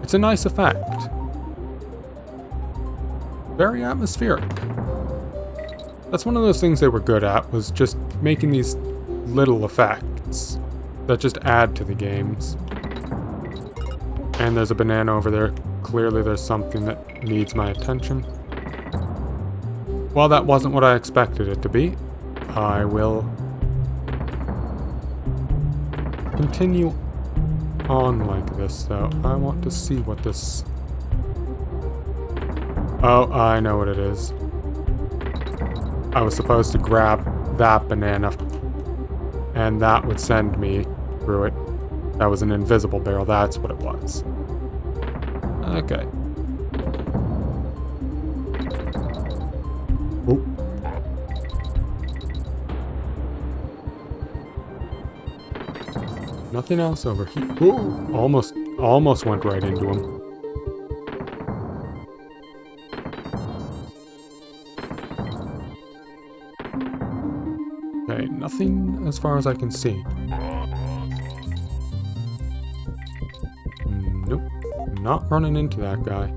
It's a nice effect. Very atmospheric. That's one of those things they were good at, was just making these little effects that just add to the games. And there's a banana over there. Clearly there's something that needs my attention. While that wasn't what I expected it to be, I will continue on like this, though. I want to see what this... Oh, I know what it is. I was supposed to grab that banana, and that would send me through it. That was an invisible barrel, that's what it was. Okay. Oop. Nothing else over here. Ooh, almost went right into him. Okay, nothing as far as I can see. Nope, not running into that guy.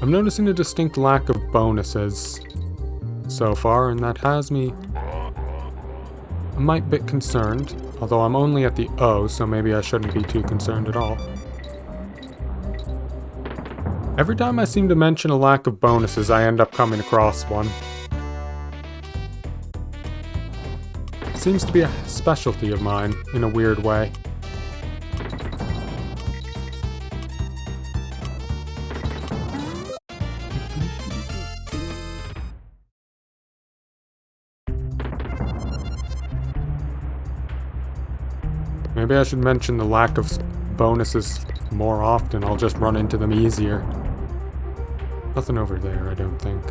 I'm noticing a distinct lack of bonuses so far, and that has me a mite bit concerned, although I'm only at the O, so maybe I shouldn't be too concerned at all. Every time I seem to mention a lack of bonuses, I end up coming across one. Seems to be a specialty of mine, in a weird way. Maybe I should mention the lack of bonuses more often. I'll just run into them easier. Nothing over there, I don't think.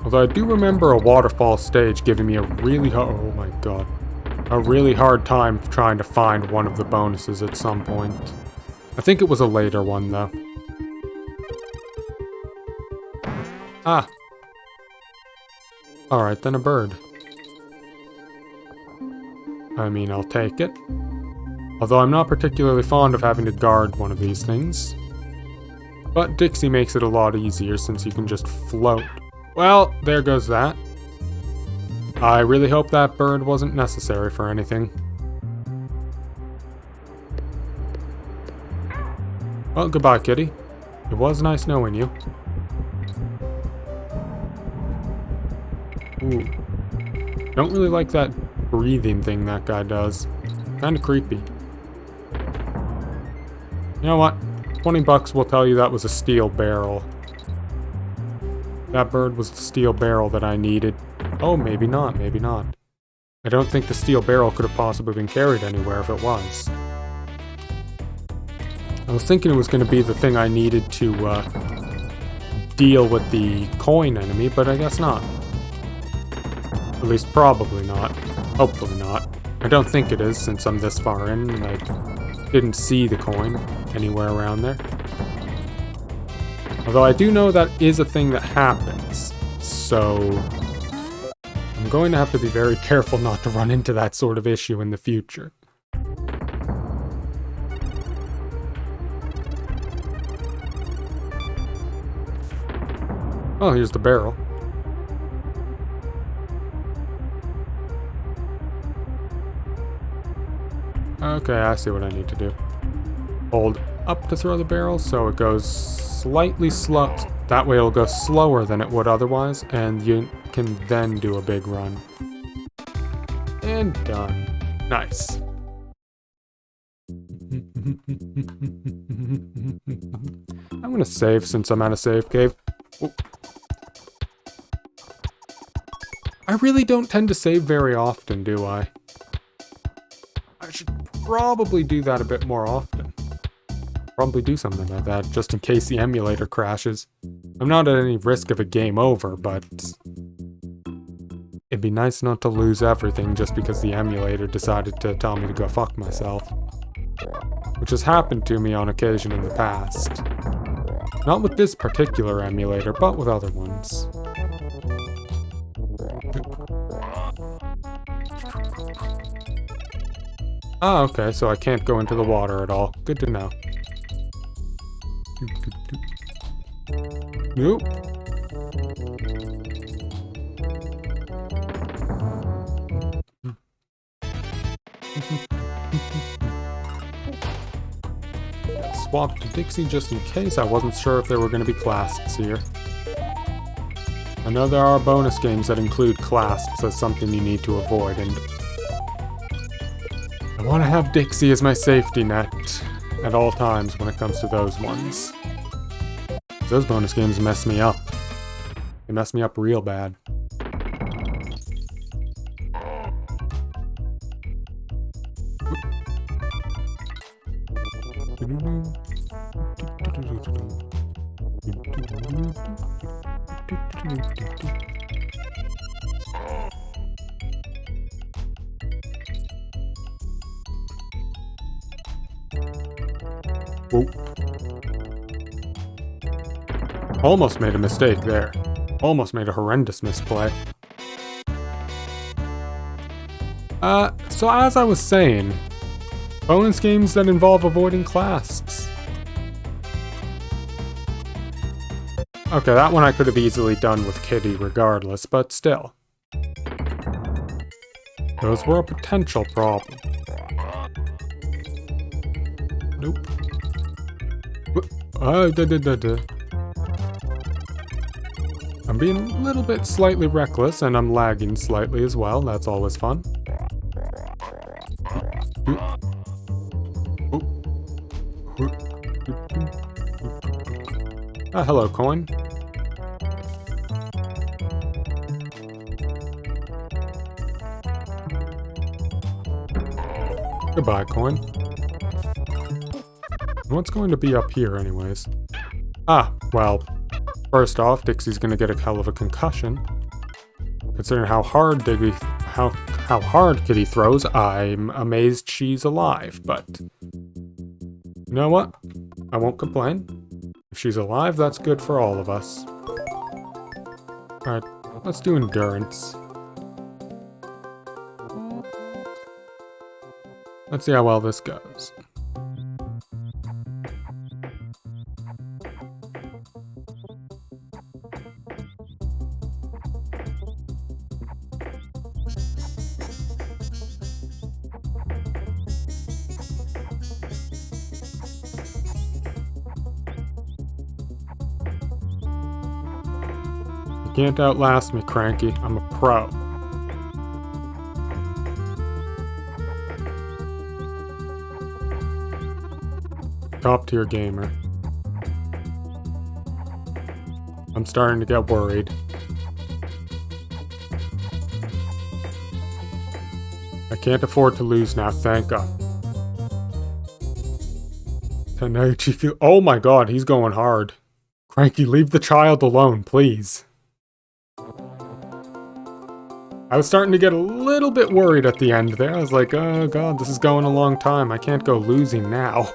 Although I do remember a waterfall stage giving me a really oh my god, a really hard time trying to find one of the bonuses at some point. I think it was a later one, though. Ah. Alright, then a bird. I mean, I'll take it. Although I'm not particularly fond of having to guard one of these things. But Dixie makes it a lot easier since you can just float. Well, there goes that. I really hope that bird wasn't necessary for anything. Well, goodbye, Kitty. It was nice knowing you. Ooh. Don't really like that breathing thing that guy does. Kinda creepy. You know what? 20 bucks will tell you that was a steel barrel. That bird was the steel barrel that I needed. Oh, maybe not, maybe not. I don't think the steel barrel could have possibly been carried anywhere if it was. I was thinking it was going to be the thing I needed to deal with the coin enemy, but I guess not. At least probably not. Hopefully not. I don't think it is, since I'm this far in and I didn't see the coin anywhere around there. Although I do know that is a thing that happens, so I'm going to have to be very careful not to run into that sort of issue in the future. Oh, here's the barrel. Okay, I see what I need to do. Hold up to throw the barrel so it goes slightly slow. That way it'll go slower than it would otherwise, and you can then do a big run. And done. Nice. I'm gonna save since I'm at a save cave. Oh. I really don't tend to save very often, do I? I should probably do that a bit more often. Probably do something like that, just in case the emulator crashes. I'm not at any risk of a game over, but it'd be nice not to lose everything just because the emulator decided to tell me to go fuck myself. Which has happened to me on occasion in the past. Not with this particular emulator, but with other ones. Ah, okay, so I can't go into the water at all. Good to know. Nope. Swap to Dixie just in case. I wasn't sure if there were going to be clasps here. I know there are bonus games that include clasps as something you need to avoid, and I want to have Dixie as my safety net at all times when it comes to those ones. Those bonus games mess me up. They mess me up real bad. Whoa. Almost made a mistake there. Almost made a horrendous misplay. So as I was saying, bonus games that involve avoiding clasps. Okay, that one I could have easily done with Kitty regardless, but still. Those were a potential problem. Nope. I'm being a little bit slightly reckless, and I'm lagging slightly as well. That's always fun. Ah, hello, coin. Goodbye, coin. What's going to be up here, anyways? Ah, well, first off, Dixie's gonna get a hell of a concussion. Considering how hard how hard Kitty throws, I'm amazed she's alive, but you know what? I won't complain. If she's alive, that's good for all of us. Alright, let's do endurance. Let's see how well this goes. You can't outlast me, Cranky. I'm a pro. Top tier gamer. I'm starting to get worried. I can't afford to lose now, thank God. Tenaichi, oh my god, he's going hard. Cranky, leave the child alone, please. I was starting to get a little bit worried at the end there. I was like, oh god, this is going a long time. I can't go losing now.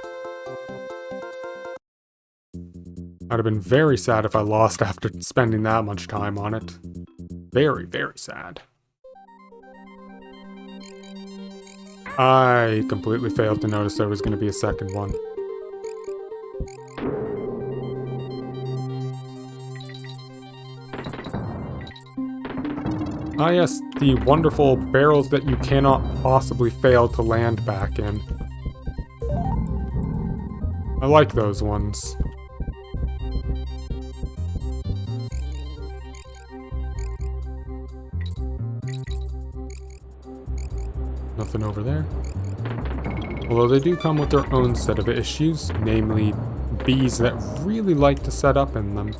I'd have been very sad if I lost after spending that much time on it. Very, very sad. I completely failed to notice there was going to be a second one. Ah yes, the wonderful barrels that you cannot possibly fail to land back in. I like those ones. Nothing over there. Although they do come with their own set of issues, namely bees that really like to set up in them.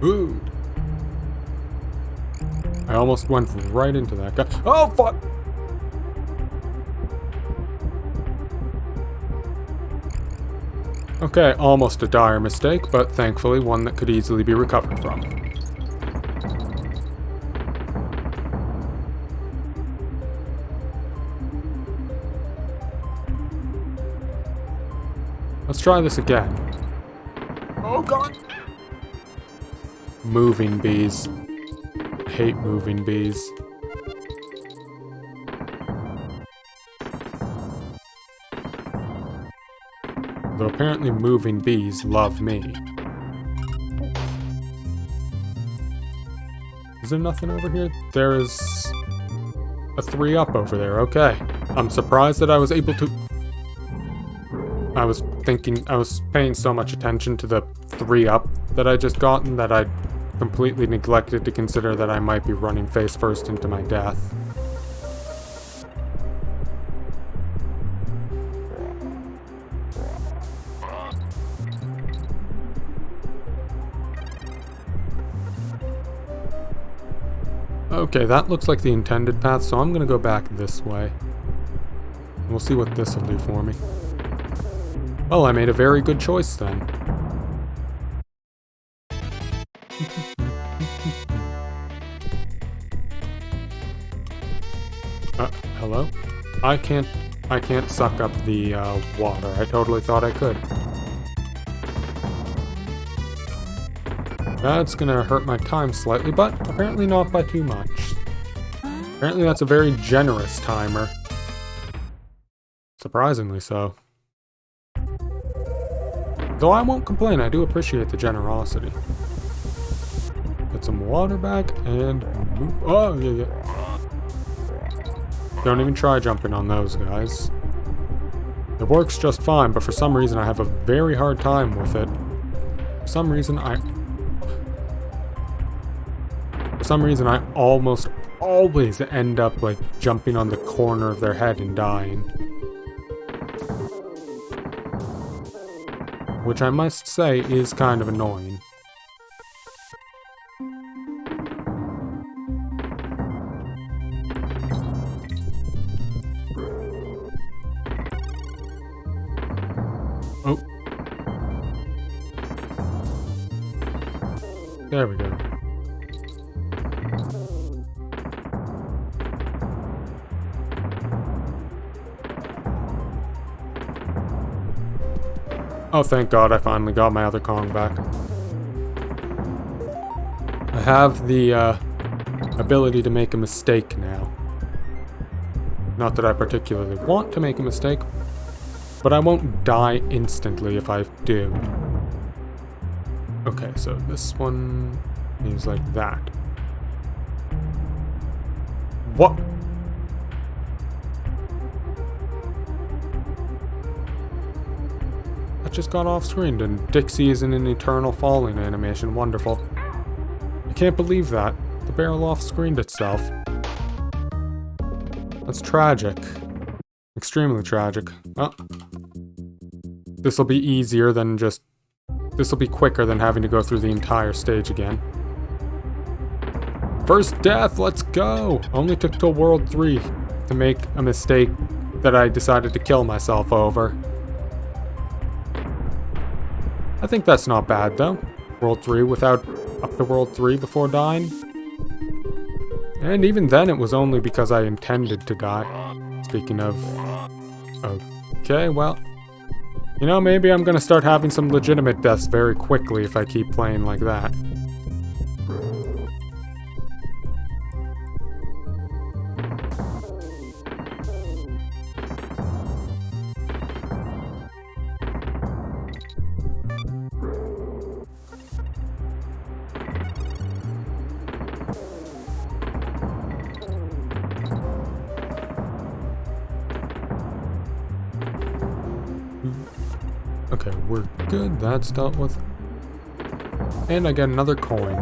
Ooh. I almost went right into that guy. Oh, fuck! Okay, almost a dire mistake, but thankfully one that could easily be recovered from. Let's try this again. Oh, God! Moving bees. I hate moving bees. Though apparently moving bees love me. Is there nothing over here? There is a 3-up over there. Okay. I'm surprised that I was able to... I was paying so much attention to the 3-up that I just gotten that I completely neglected to consider that I might be running face first into my death. Okay, that looks like the intended path, so I'm gonna go back this way. We'll see what this will do for me. Well, I made a very good choice then. Hello? I can't suck up the water. I totally thought I could. That's gonna hurt my time slightly, but apparently not by too much. Apparently that's a very generous timer. Surprisingly so. Though I won't complain, I do appreciate the generosity. Put some water back and move. Oh, yeah. Don't even try jumping on those guys. It works just fine, but for some reason I have a very hard time with it. For some reason I almost always end up like jumping on the corner of their head and dying. Which I must say is kind of annoying. Oh. There we go. Oh, thank God I finally got my other Kong back. I have the ability to make a mistake now. Not that I particularly want to make a mistake, but I won't die instantly if I do. Okay, so this one is like that. What? That just got off screen, and Dixie is in an eternal falling animation. Wonderful. can't believe that. The barrel off-screened itself. That's tragic. Extremely tragic. Well, this'll be easier than just... This'll be quicker than having to go through the entire stage again. First death, let's go! Only took till World 3 to make a mistake that I decided to kill myself over. I think that's not bad though. World 3 without up to World 3 before dying. And even then it was only because I intended to die. Speaking of... Okay, well... You know, maybe I'm gonna start having some legitimate deaths very quickly if I keep playing like that. Okay, we're good. That's dealt with. And I get another coin.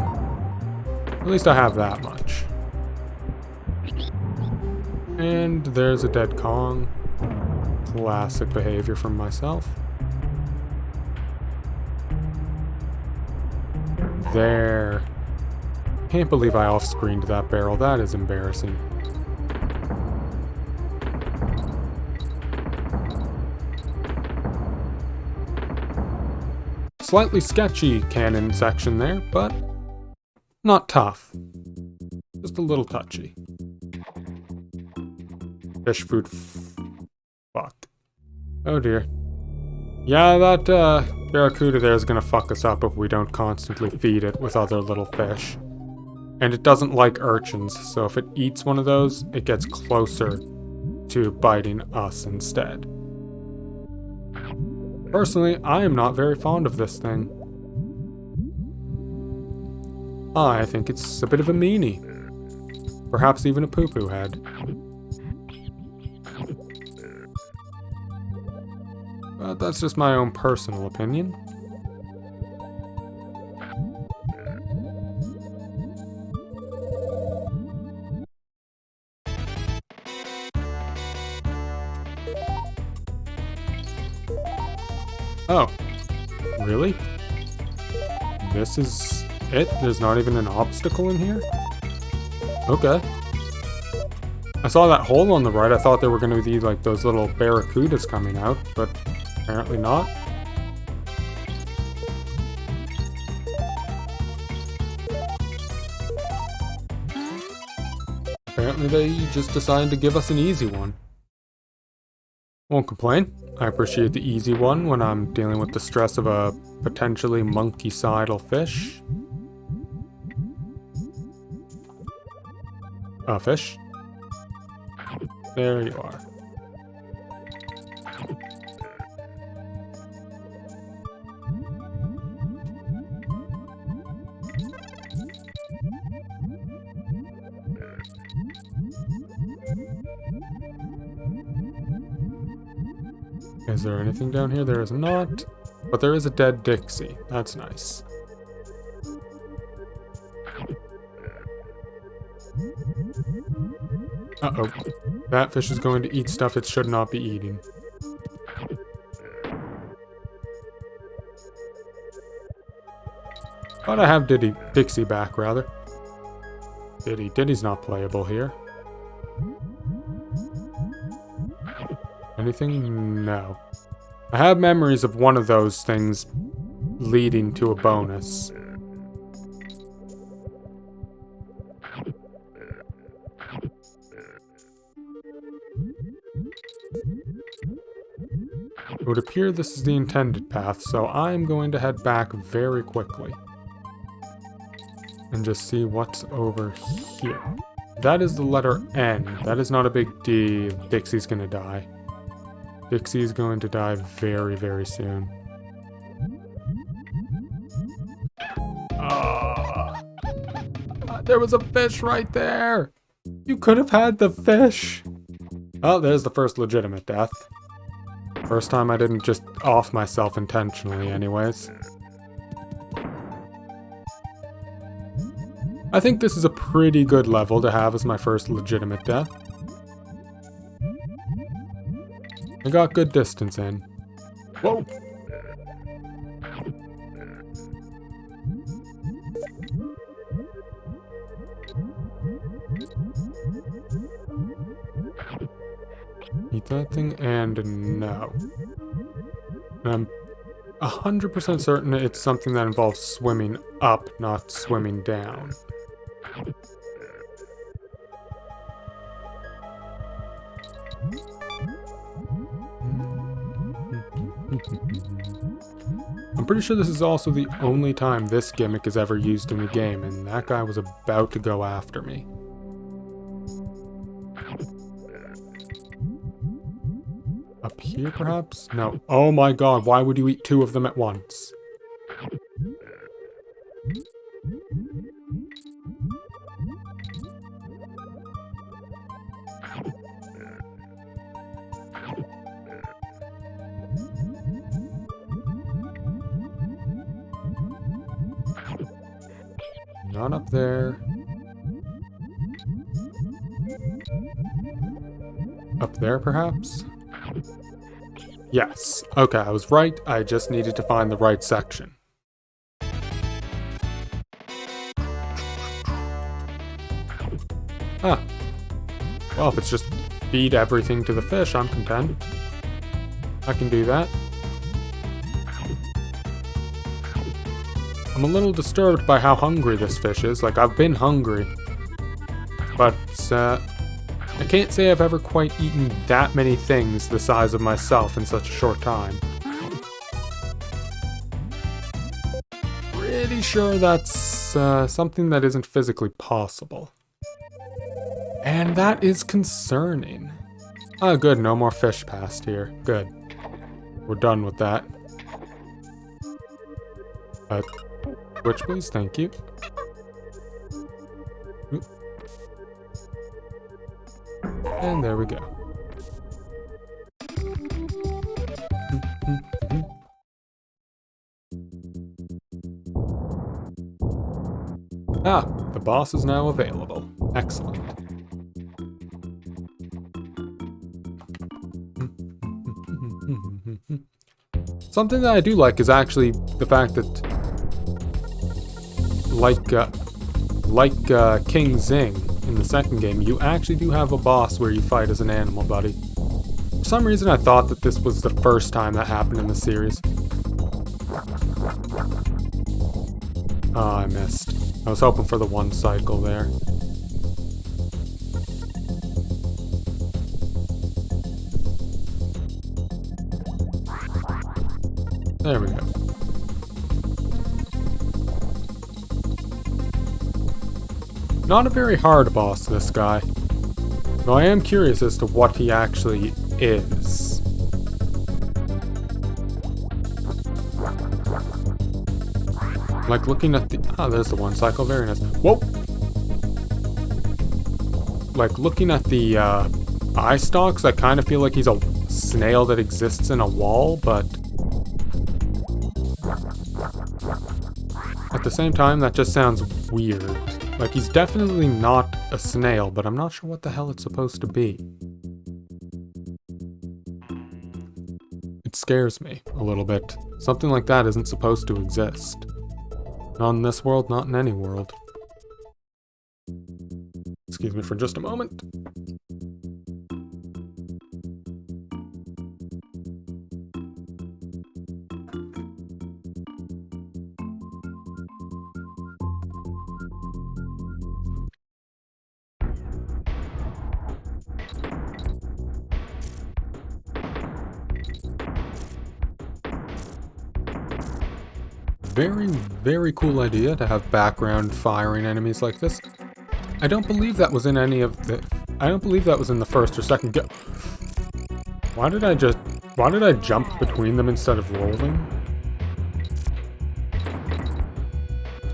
At least I have that much. And there's a dead Kong. Classic behavior from myself. There. Can't believe I off-screened that barrel. That is embarrassing. Slightly sketchy cannon section there, but not tough. Just a little touchy. Fish food. Fuck. Oh dear. Yeah, that barracuda there is gonna fuck us up if we don't constantly feed it with other little fish. And it doesn't like urchins, so if it eats one of those, it gets closer to biting us instead. Personally, I am not very fond of this thing. I think it's a bit of a meanie. Perhaps even a poo-poo head. But that's just my own personal opinion. Oh, really? This is it? There's not even an obstacle in here? Okay. I saw that hole on the right. I thought there were going to be like those little barracudas coming out, but apparently not. Apparently they just decided to give us an easy one. Won't complain. I appreciate the easy one when I'm dealing with the stress of a potentially monkey-sidal fish. Fish. There you are. Is there anything down here? There is not. But there is a dead Dixie. That's nice. Uh-oh. That fish is going to eat stuff it should not be eating. But I have Dixie back, rather. Diddy's not playable here. Anything? No. I have memories of one of those things leading to a bonus. It would appear this is the intended path, so I'm going to head back very quickly. And just see what's over here. That is the letter N. That is not a big deal. Dixie's gonna die. Dixie's going to die very, very soon. There was a fish right there! You could have had the fish! Oh, there's the first legitimate death. First time I didn't just off myself intentionally anyways. I think this is a pretty good level to have as my first legitimate death. I got good distance in. Whoa! Eat that thing and no. I'm 100% certain it's something that involves swimming up, not swimming down. I'm pretty sure this is also the only time this gimmick is ever used in the game, and that guy was about to go after me. Up here, perhaps? No. Oh my god, why would you eat two of them at once? Not up there. Up there, perhaps? Yes. Okay, I was right. I just needed to find the right section. Ah. Well, if it's just feed everything to the fish, I'm content. I can do that. I'm a little disturbed by how hungry this fish is. Like, I've been hungry. But, I can't say I've ever quite eaten that many things the size of myself in such a short time. Pretty sure that's something that isn't physically possible. And that is concerning. Oh, good, no more fish past here. Good. We're done with that. Switch, please, thank you. Oop. And there we go. Ah, the boss is now available. Excellent. Something that I do like is actually the fact that, like King Zing in the second game, you actually do have a boss where you fight as an animal buddy. For some reason I thought that this was the first time that happened in the series. Oh, I missed. I was hoping for the one cycle there. There we go. Not a very hard boss, this guy. Though I am curious as to what he actually is. Like looking at the... Oh, there's the one cycle. Very nice. Whoa! Like looking at the eye stalks, I kind of feel like he's a snail that exists in a wall, but... At the same time, that just sounds weird. Like, he's definitely not a snail, but I'm not sure what the hell it's supposed to be. It scares me a little bit. Something like that isn't supposed to exist. Not in this world, not in any world. Excuse me for just a moment. Very, very cool idea to have background firing enemies like this. I don't believe that was in any of the... I don't believe that was in the first or second go... Why did I jump between them instead of rolling?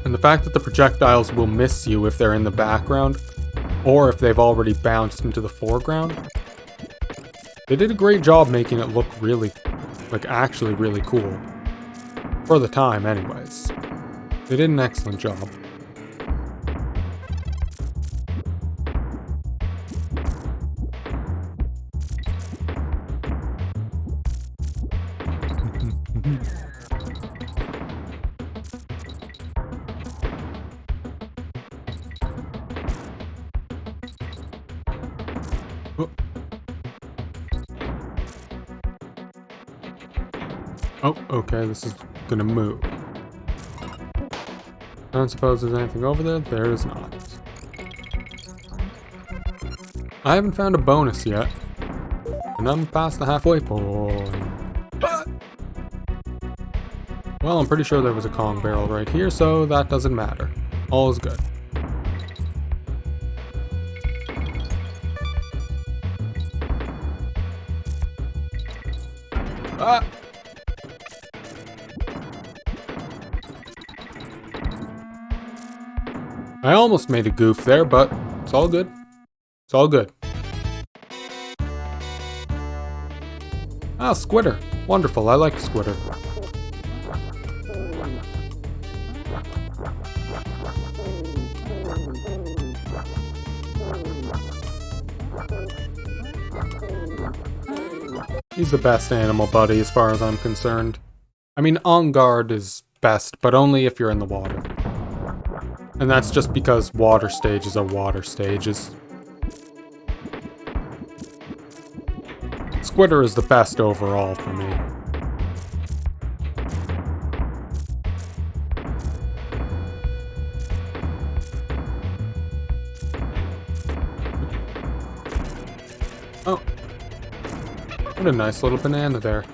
And the fact that the projectiles will miss you if they're in the background, or if they've already bounced into the foreground. They did a great job making it look really, like actually really cool. For the time, anyways. They did an excellent job. Oh, okay, this is gonna move. I don't suppose there's anything over there. There is not. I haven't found a bonus yet. And I'm past the halfway point. Well, I'm pretty sure there was a Kong barrel right here, so that doesn't matter. All is good. Ah! I almost made a goof there, but it's all good. It's all good. Ah, Squitter. Wonderful, I like Squitter. He's the best animal buddy as far as I'm concerned. I mean, On Guard is best, but only if you're in the water. And that's just because water stages are water stages. Squitter is the best overall for me. Oh. What a nice little banana there.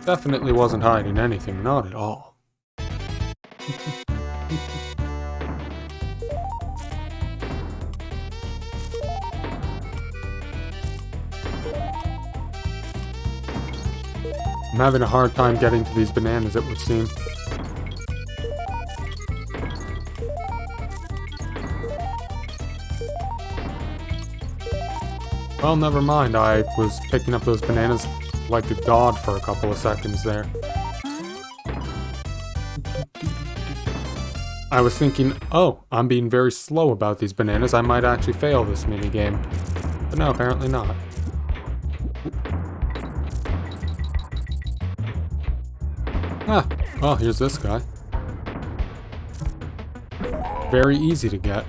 Definitely wasn't hiding anything, not at all. I'm having a hard time getting to these bananas, it would seem. Well, never mind. I was picking up those bananas like a god for a couple of seconds there. I was thinking, oh, I'm being very slow about these bananas. I might actually fail this minigame. But no, apparently not. Ah, well, here's this guy. Very easy to get.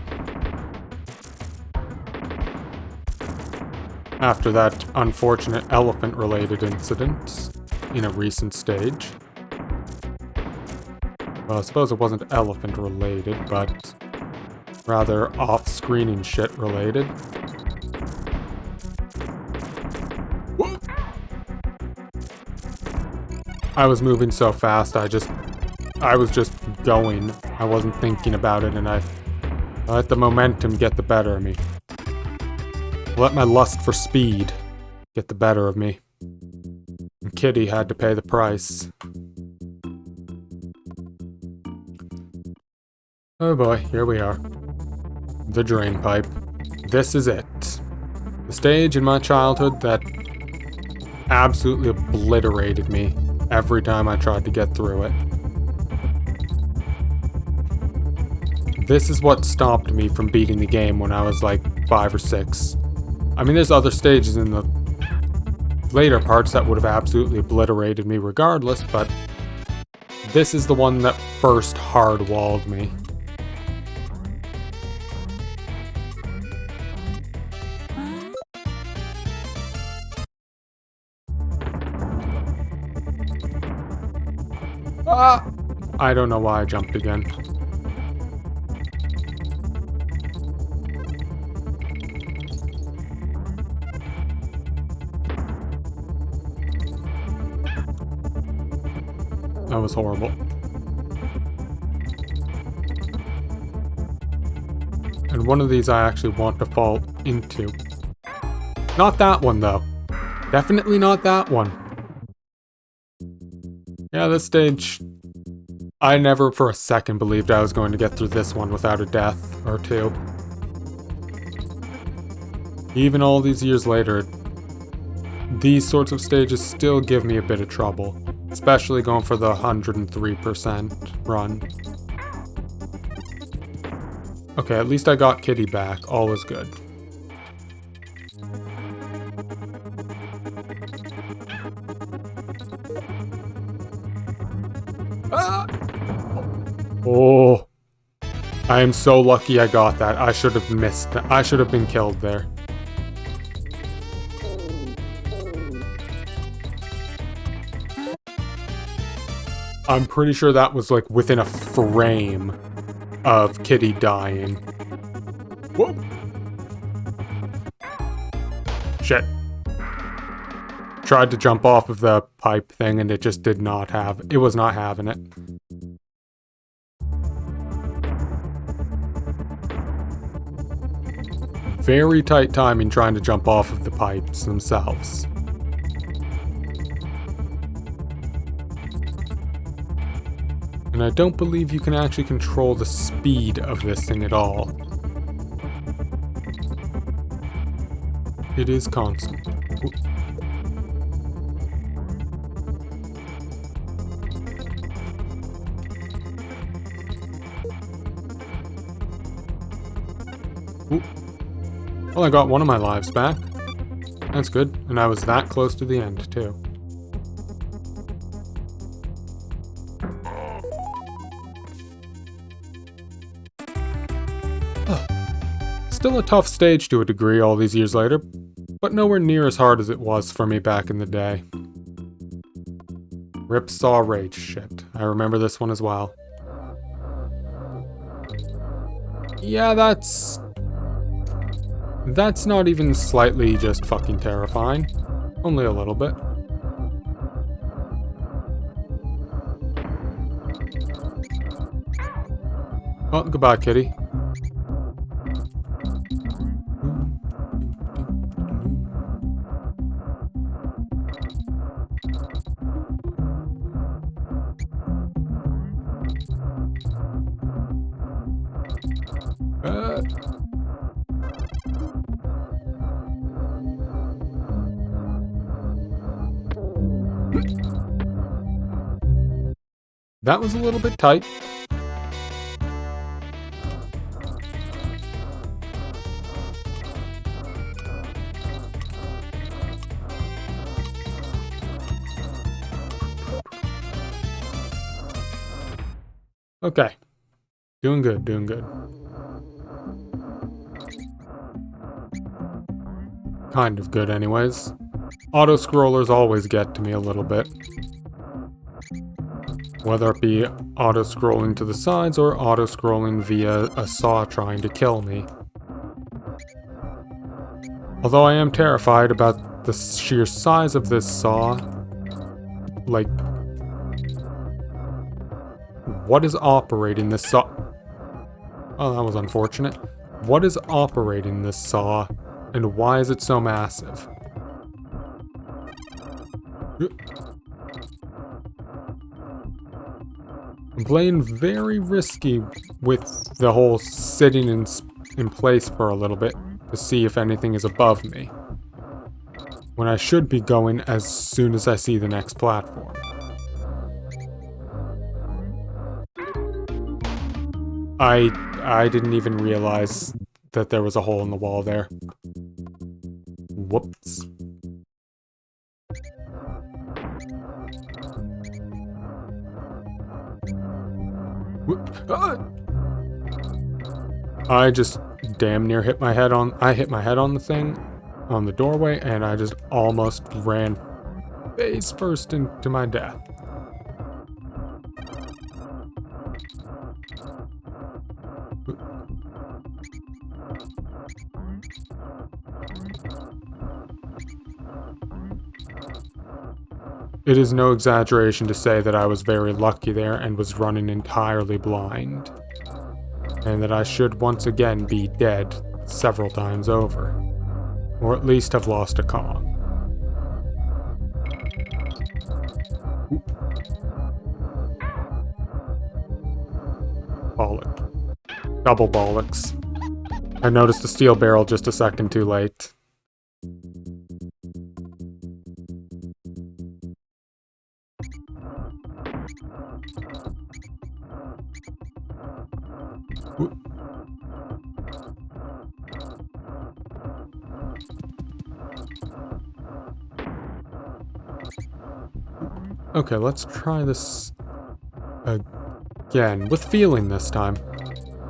After that unfortunate elephant-related incident in a recent stage. Well, I suppose it wasn't elephant-related, but rather off-screening shit-related. I was moving so fast, I was just going. I wasn't thinking about it, and I let the momentum get the better of me. I let my lust for speed get the better of me. And Kitty had to pay the price. Oh boy, here we are. The drain pipe. This is it. The stage in my childhood that absolutely obliterated me every time I tried to get through it. This is what stopped me from beating the game when I was like 5 or 6. I mean, there's other stages in the later parts that would have absolutely obliterated me regardless, but this is the one that first hard-walled me. Ah! I don't know why I jumped again. That was horrible. And one of these I actually want to fall into. Not that one, though. Definitely not that one. Yeah, this stage, I never for a second believed I was going to get through this one without a death or two. Even all these years later, these sorts of stages still give me a bit of trouble, especially going for the 103% run. Okay, at least I got Kitty back. All is good. Ah! Oh, I am so lucky I got that. I should have missed that. I should have been killed there. I'm pretty sure that was like within a frame of Kitty dying. Whoa! Shit. Tried to jump off of the pipe thing and it just did not have, it was not having it. Very tight timing trying to jump off of the pipes themselves. And I don't believe you can actually control the speed of this thing at all. It is constant. Ooh. Ooh. Well, I got one of my lives back. That's good. And I was that close to the end, too. Still a tough stage to a degree all these years later, but nowhere near as hard as it was for me back in the day. Rip Saw Rage shit. I remember this one as well. Yeah, that's not even slightly just fucking terrifying. Only a little bit. Oh, goodbye, kitty. That was a little bit tight. Okay. Doing good, doing good. Kind of good anyways. Auto-scrollers always get to me a little bit. Whether it be auto-scrolling to the sides or auto-scrolling via a saw trying to kill me. Although I am terrified about the sheer size of this saw. Like, what is operating this saw? Oh, that was unfortunate. What is operating this saw, and why is it so massive? I'm playing very risky with the whole sitting in place for a little bit to see if anything is above me, when I should be going as soon as I see the next platform. I didn't even realize that there was a hole in the wall there. Whoops. I just damn near hit my head on the thing, on the doorway, and I just almost ran face first into my death. It is no exaggeration to say that I was very lucky there and was running entirely blind. And that I should once again be dead several times over. Or at least have lost a Kong. Bollock. Double bollocks. I noticed the steel barrel just a second too late. Okay, let's try this again, with feeling this time.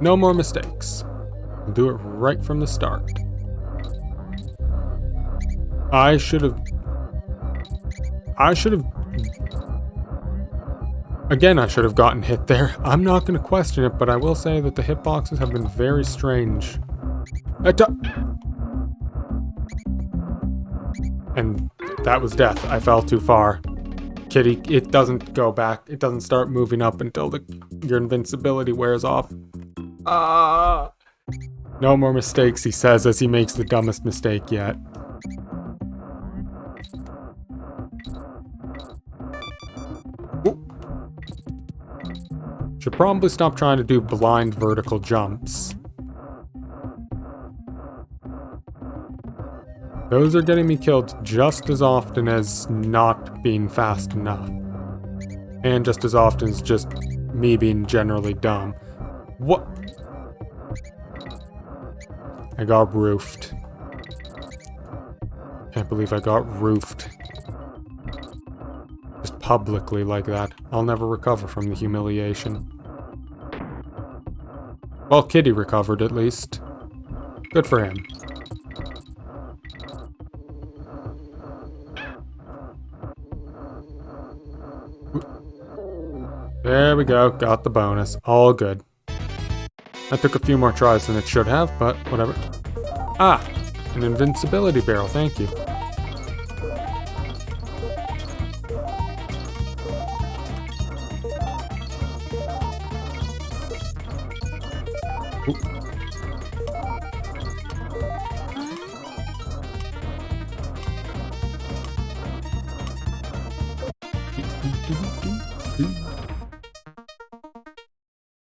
No more mistakes. We'll do it right from the start. I should have... Again, I should have gotten hit there. I'm not going to question it, but I will say that the hitboxes have been very strange. And that was death. I fell too far. Kitty, it doesn't go back. It doesn't start moving up until your invincibility wears off. No more mistakes, he says as he makes the dumbest mistake yet. Ooh. Should probably stop trying to do blind vertical jumps. Those are getting me killed just as often as not being fast enough. And just as often as just me being generally dumb. What? I got roofed. Can't believe I got roofed. Just publicly like that. I'll never recover from the humiliation. Well, Kitty recovered at least. Good for him. There we go, got the bonus. All good. That took a few more tries than it should have, but whatever. Ah! An invincibility barrel, thank you. Ooh.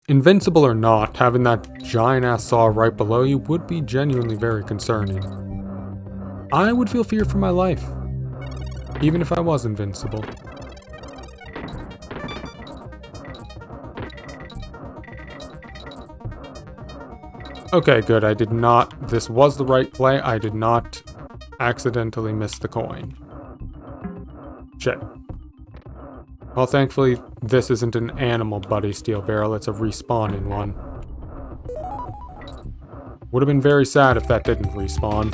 Invincible or not, having that giant-ass saw right below you would be genuinely very concerning. I would feel fear for my life, even if I was invincible. Okay, good, I did not, this was the right play, I did not accidentally miss the coin. Shit. Well, thankfully, this isn't an animal buddy steel barrel, it's a respawning one. Would have been very sad if that didn't respawn.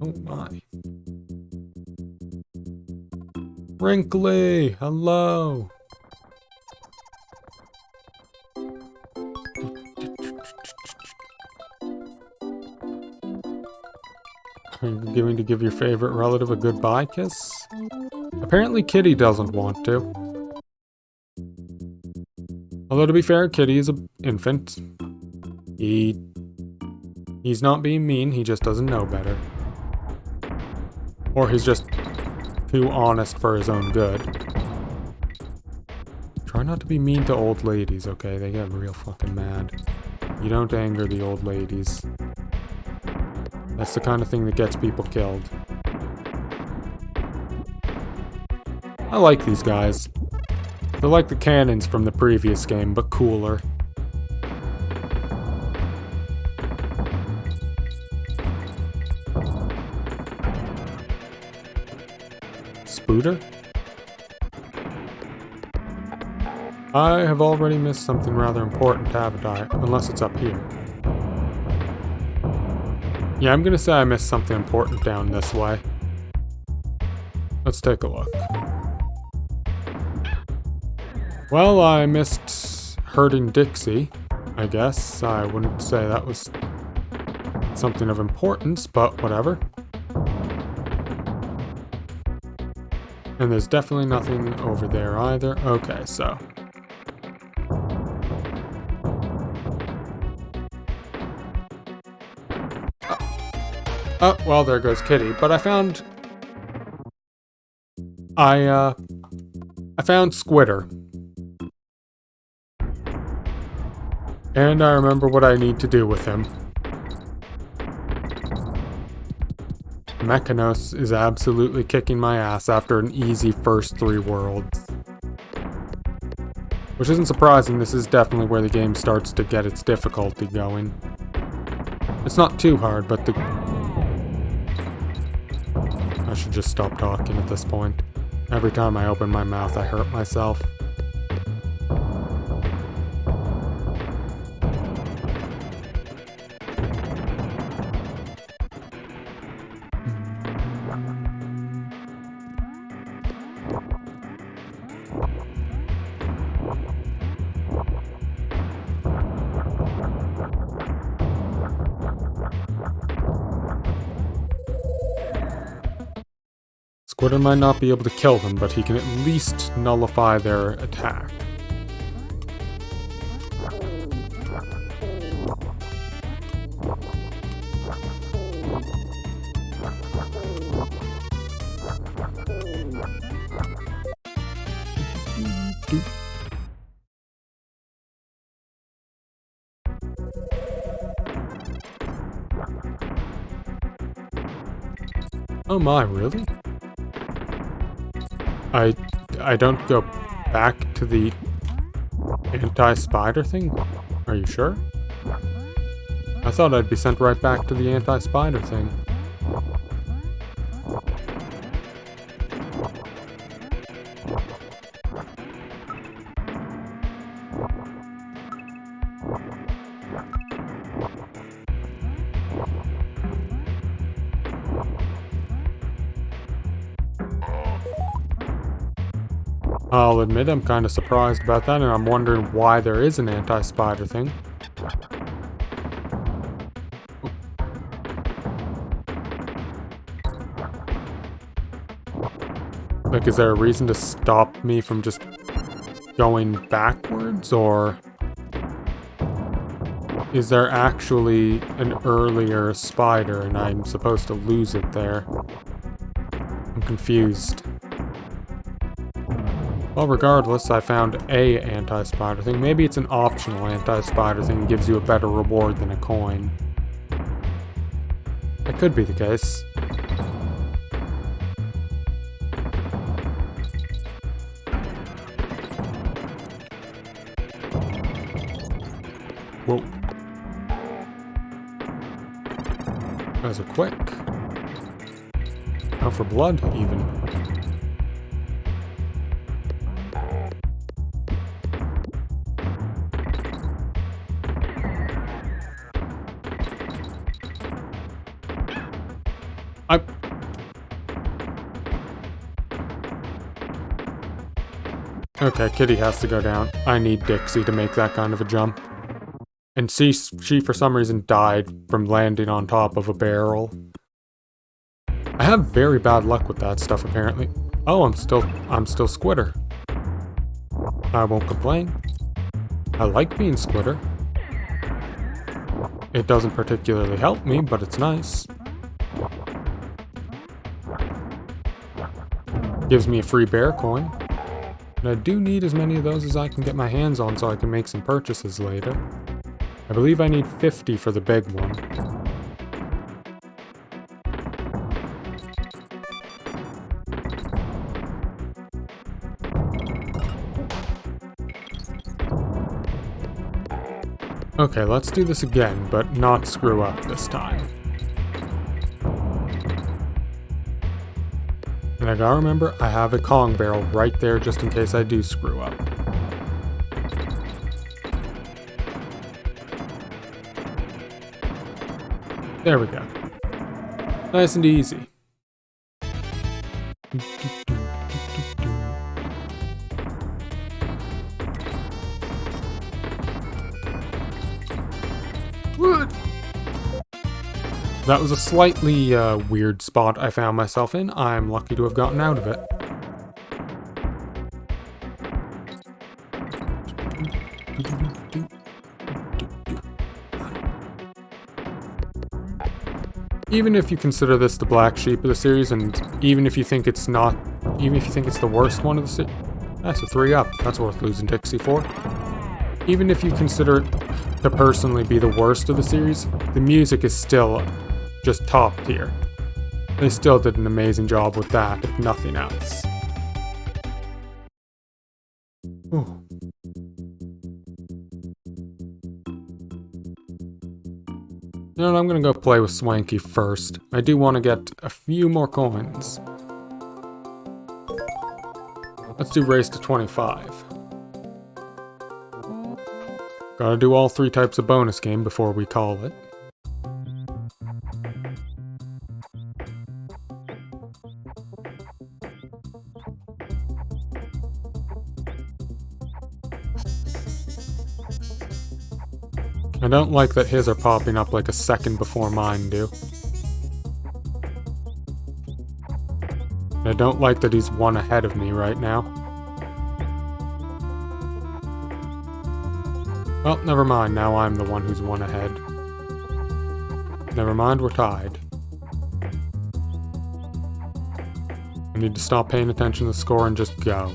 Oh my. Wrinkly, hello. Are you going to give your favorite relative a goodbye kiss? Apparently Kitty doesn't want to. Although to be fair, Kitty is an infant. He's not being mean, he just doesn't know better. Or he's just too honest for his own good. Try not to be mean to old ladies, okay? They get real fucking mad. You don't anger the old ladies. That's the kind of thing that gets people killed. I like these guys. They're like the cannons from the previous game, but cooler. Spooter? I have already missed something rather important, haven't I? Unless it's up here. Yeah, I'm gonna say I missed something important down this way. Let's take a look. Well, I missed hurting Dixie, I guess. I wouldn't say that was something of importance, but whatever. And there's definitely nothing over there either. Okay, so. Oh, well, there goes Kitty. But I found Squitter. And I remember what I need to do with him. Mechanos is absolutely kicking my ass after an easy first 3 worlds. Which isn't surprising, this is definitely where the game starts to get its difficulty going. It's not too hard, but I should just stop talking at this point. Every time I open my mouth, I hurt myself. Squidder might not be able to kill them, but he can at least nullify their attack. Oh my, really? I don't go back to the anti-spider thing? Are you sure? I thought I'd be sent right back to the anti-spider thing. I'll admit I'm kind of surprised about that, and I'm wondering why there is an anti-spider thing. Like, is there a reason to stop me from just going backwards, or is there actually an earlier spider and I'm supposed to lose it there? I'm confused. Well, regardless, I found a anti-spider thing. Maybe it's an optional anti-spider thing that gives you a better reward than a coin. That could be the case. Whoa. Those are quick. Out for blood, even. Okay, Kitty has to go down. I need Dixie to make that kind of a jump. And she for some reason died from landing on top of a barrel. I have very bad luck with that stuff, apparently. Oh, I'm still Squidder. I won't complain. I like being Squidder. It doesn't particularly help me, but it's nice. Gives me a free bear coin. And I do need as many of those as I can get my hands on so I can make some purchases later. I believe I need 50 for the big one. Okay, let's do this again, but not screw up this time. And I gotta remember, I have a Kong barrel right there just in case I do screw up. There we go. Nice and easy. What? That was a slightly weird spot I found myself in. I'm lucky to have gotten out of it. Even if you consider this the black sheep of the series, and even if you think it's not, even if you think it's the worst one of the series, that's a 3-up. That's worth losing Dixie for. Even if you consider it to personally be the worst of the series, the music is still just top tier. They still did an amazing job with that, if nothing else. Ooh. You know what, I'm gonna go play with Swanky first. I do want to get a few more coins. Let's do race to 25. Gotta do all 3 types of bonus game before we call it. I don't like that his are popping up like a second before mine do. I don't like that he's one ahead of me right now. Well, never mind. Now I'm the one who's one ahead. Never mind, we're tied. I need to stop paying attention to the score and just go.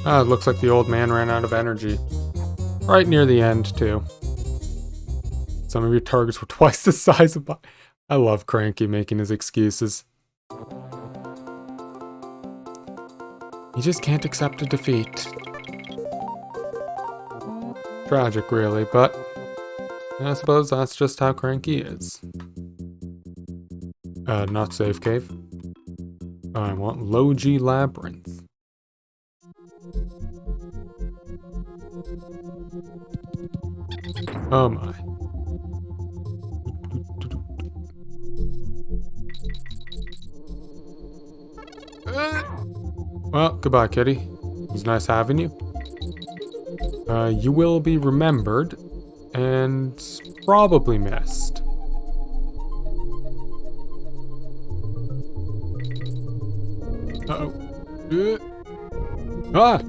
Ah, it looks like the old man ran out of energy. Right near the end, too. Some of your targets were twice the size of my... I love Cranky making his excuses. He just can't accept a defeat. Tragic, really, but I suppose that's just how Cranky is. Not Safe Cave. I want Logi Labyrinth. Oh my. Well, goodbye, kitty. It was nice having you. You will be remembered and probably missed. Uh-oh. Ah!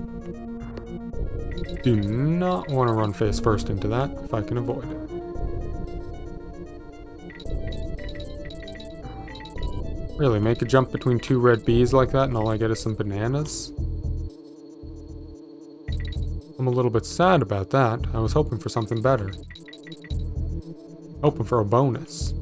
Do not want to run face first into that if I can avoid it. Really, make a jump between two red bees like that and all I get is some bananas? I'm a little bit sad about that. I was hoping for something better. Hoping for a bonus.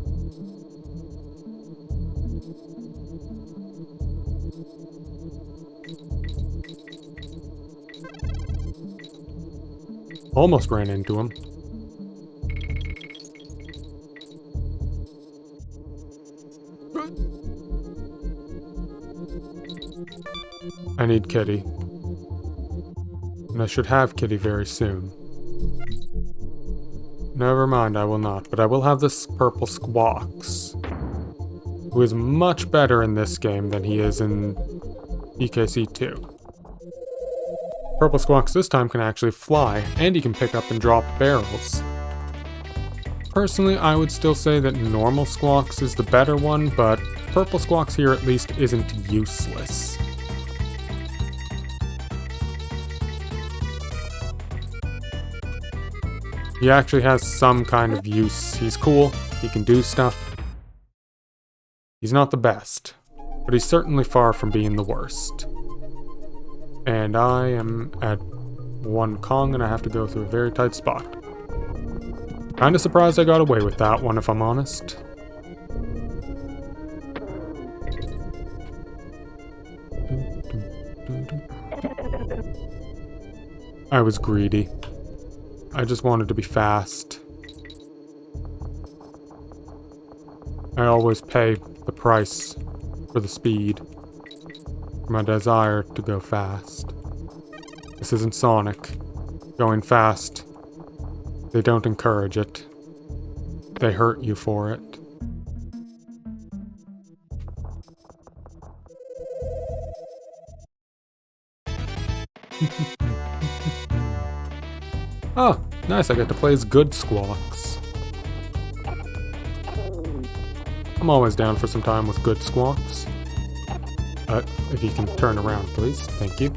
Almost ran into him. I need Kitty. And I should have Kitty very soon. Never mind, I will not. But I will have this purple Squawks, who is much better in this game than he is in EKC 2. Purple Squawks this time can actually fly, and he can pick up and drop barrels. Personally, I would still say that normal Squawks is the better one, but Purple Squawks here at least isn't useless. He actually has some kind of use. He's cool, he can do stuff. He's not the best, but he's certainly far from being the worst. And I am at one Kong and I have to go through a very tight spot. Kinda surprised I got away with that one, if I'm honest. I was greedy. I just wanted to be fast. I always pay the price for the speed. For my desire to go fast. This isn't Sonic. Going fast. They don't encourage it. They hurt you for it. Oh, nice, I get to play as good Squawks. I'm always down for some time with good Squawks. If you can turn around, please. Thank you.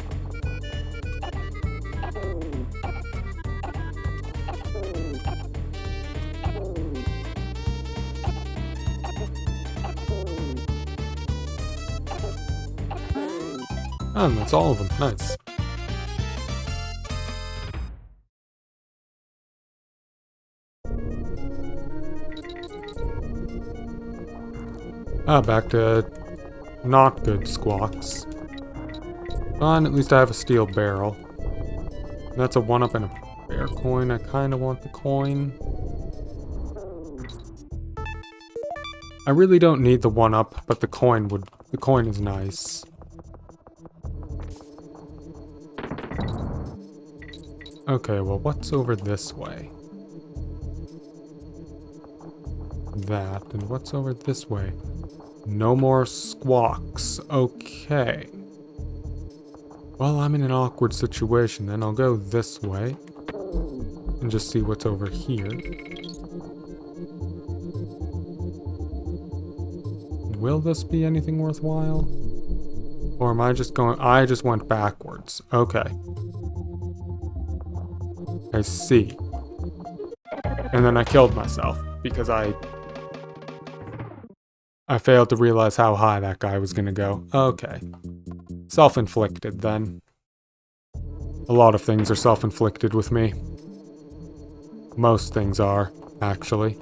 Oh, that's all of them. Nice. Back to not good Squawks. Fine, at least I have a steel barrel. That's a 1-up and a bear coin. I kinda want the coin. I really don't need the 1-up, but the coin is nice. Okay, well, what's over this way? That, and what's over this way? No more Squawks. Okay. Well, I'm in an awkward situation then. I'll go this way. and just see what's over here. Will this be anything worthwhile? Or am I just going... I just went backwards. Okay. I see. And then I killed myself because I failed to realize how high that guy was gonna go. Okay. Self-inflicted then. A lot of things are self-inflicted with me. Most things are, actually.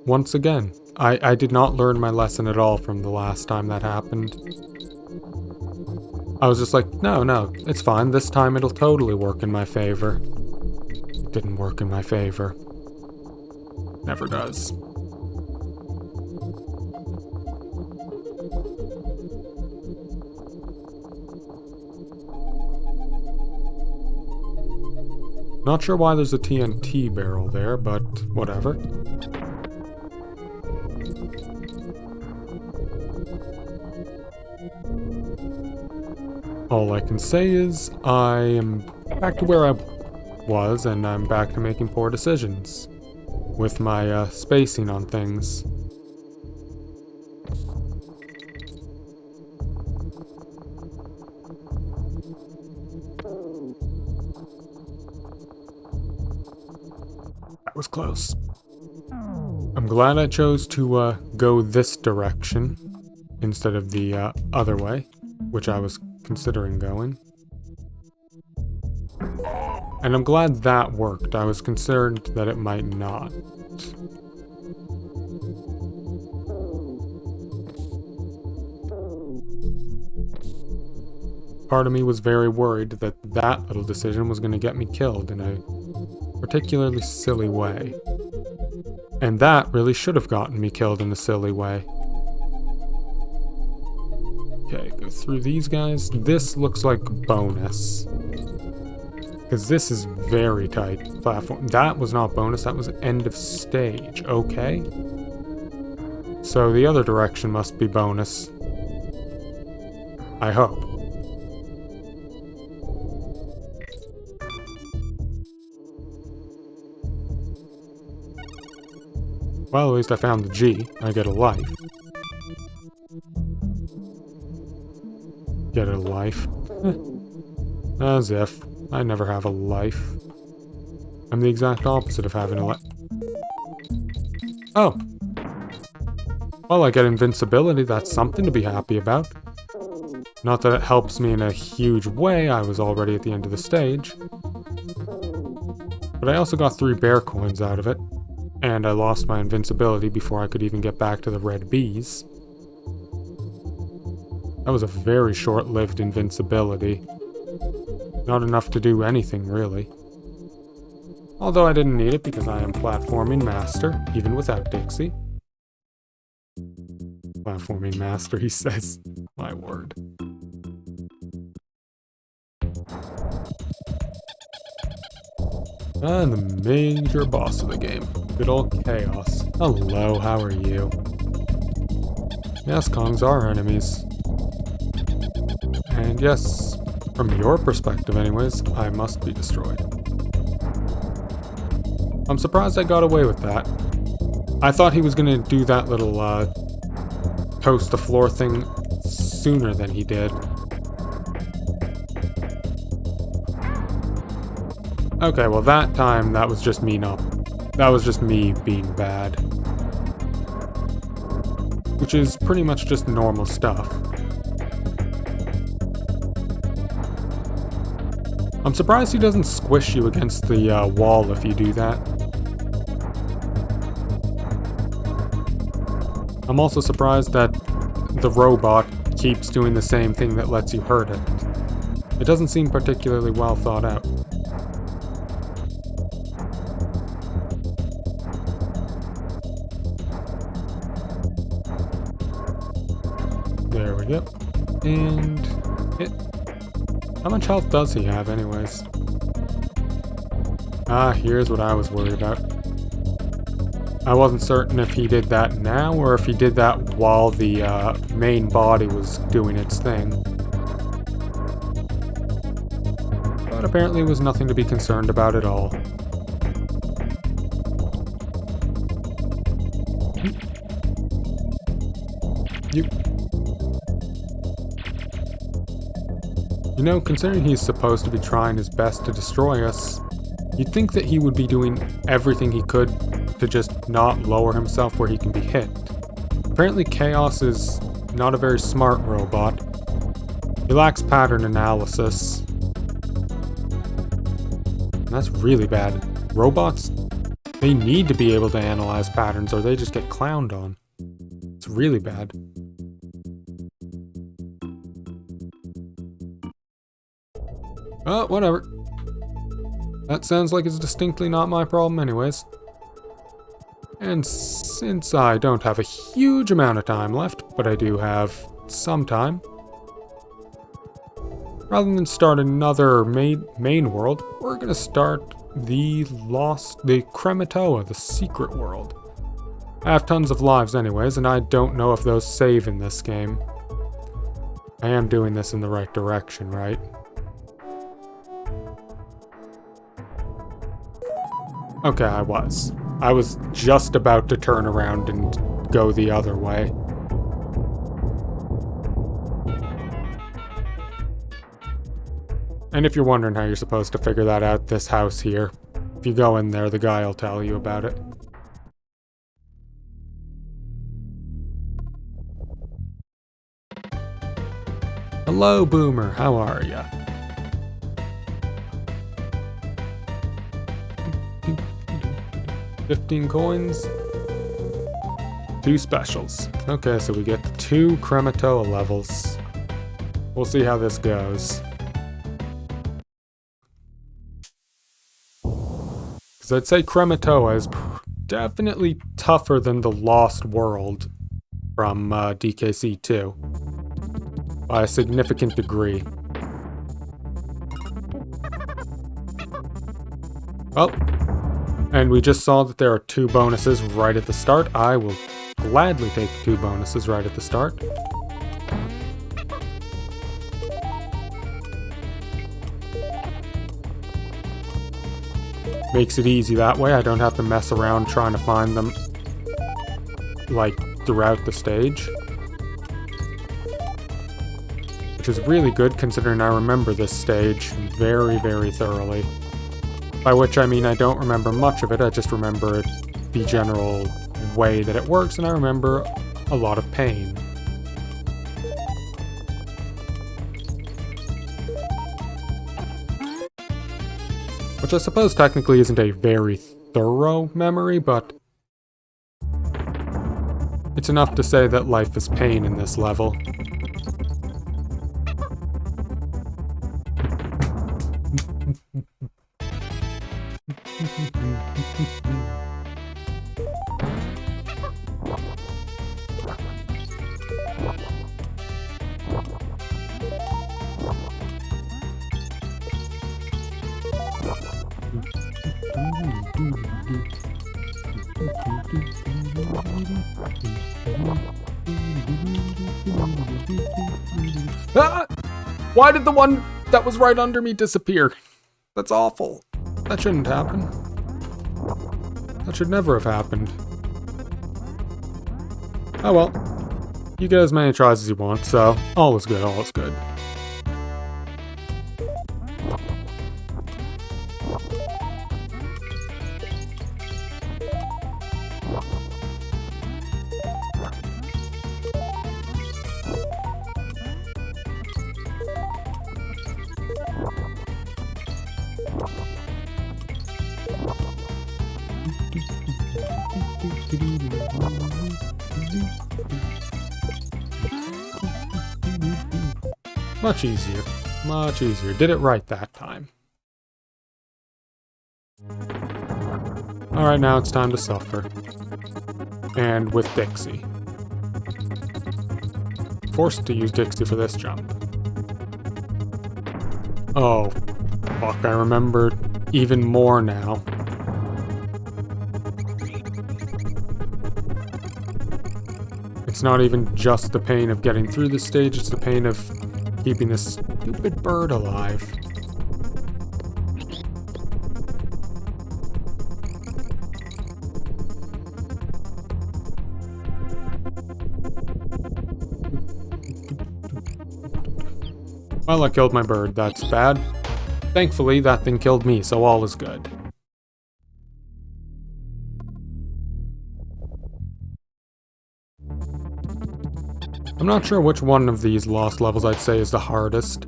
Once again, I did not learn my lesson at all from the last time that happened. I was just like, no, it's fine. This time it'll totally work in my favor. It didn't work in my favor. Never does. Not sure why there's a TNT barrel there, but whatever. All I can say is, I am back to where I was, and I'm back to making poor decisions. With my spacing on things. That was close. I'm glad I chose to go this direction instead of the other way, which I was considering going. And I'm glad that worked. I was concerned that it might not. Part of me was very worried that that little decision was going to get me killed in a particularly silly way. And that really should have gotten me killed in a silly way. Okay, go through these guys. This looks like bonus. Because this is very tight platform. That was not bonus, that was end of stage. Okay. So the other direction must be bonus. I hope. Well, at least I found the G. I get a life. Get a life. As if. I never have a life. I'm the exact opposite of having a life. Oh. Well, I get invincibility. That's something to be happy about. Not that it helps me in a huge way. I was already at the end of the stage. But I also got 3 bear coins out of it. And I lost my invincibility before I could even get back to the red bees. That was a very short-lived invincibility. Not enough to do anything, really. Although I didn't need it because I am platforming master, even without Dixie. Platforming master, he says. My word. And the major boss of the game. Good old Chaos. Hello, how are you? Yes, Kongs are enemies. And yes, from your perspective anyways, I must be destroyed. I'm surprised I got away with that. I thought he was gonna do that little, toast the floor thing sooner than he did. Okay, well that time, that was just me that was just me being bad. Which is pretty much just normal stuff. I'm surprised he doesn't squish you against the wall if you do that. I'm also surprised that the robot keeps doing the same thing that lets you hurt it. It doesn't seem particularly well thought out. There we go. And hit. How much health does he have anyways? Ah, here's what I was worried about. I wasn't certain if he did that now or if he did that while the main body was doing its thing. But apparently it was nothing to be concerned about at all. You know, considering he's supposed to be trying his best to destroy us, you'd think that he would be doing everything he could to just not lower himself where he can be hit. Apparently Chaos is not a very smart robot. He lacks pattern analysis. And that's really bad. Robots, they need to be able to analyze patterns or they just get clowned on. It's really bad. Whatever. That sounds like it's distinctly not my problem anyways. And since I don't have a huge amount of time left, but I do have some time, rather than start another main world, we're gonna start the Krematoa, the secret world. I have tons of lives anyways, and I don't know if those save in this game. I am doing this in the right direction, right? Okay, I was. I was just about to turn around and go the other way. And if you're wondering how you're supposed to figure that out, this house here, if you go in there, the guy will tell you about it. Hello, Boomer. How are ya? $15 coins. 2 specials. Okay, so we get 2 Krematoa levels. We'll see how this goes. Because I'd say Krematoa is definitely tougher than the Lost World from DKC 2. By a significant degree. Well, and we just saw that there are 2 bonuses right at the start. I will gladly take 2 bonuses right at the start. Makes it easy that way. I don't have to mess around trying to find them, like, throughout the stage. Which is really good considering I remember this stage very, very thoroughly. By which I mean I don't remember much of it, I just remember the general way that it works, and I remember a lot of pain. Which I suppose technically isn't a very thorough memory, but it's enough to say that life is pain in this level. Ah! Why did the one that was right under me disappear? That's awful. That shouldn't happen. That should never have happened. Oh well. You get as many tries as you want, so all is good, all is good. Much easier. Much easier. Did it right that time. Alright, now it's time to suffer. And with Dixie. Forced to use Dixie for this jump. Oh, fuck, I remember even more now. It's not even just the pain of getting through this stage, it's the pain of keeping this stupid bird alive. Well, I killed my bird, that's bad. Thankfully, that thing killed me, so all is good. I'm not sure which one of these lost levels I'd say is the hardest.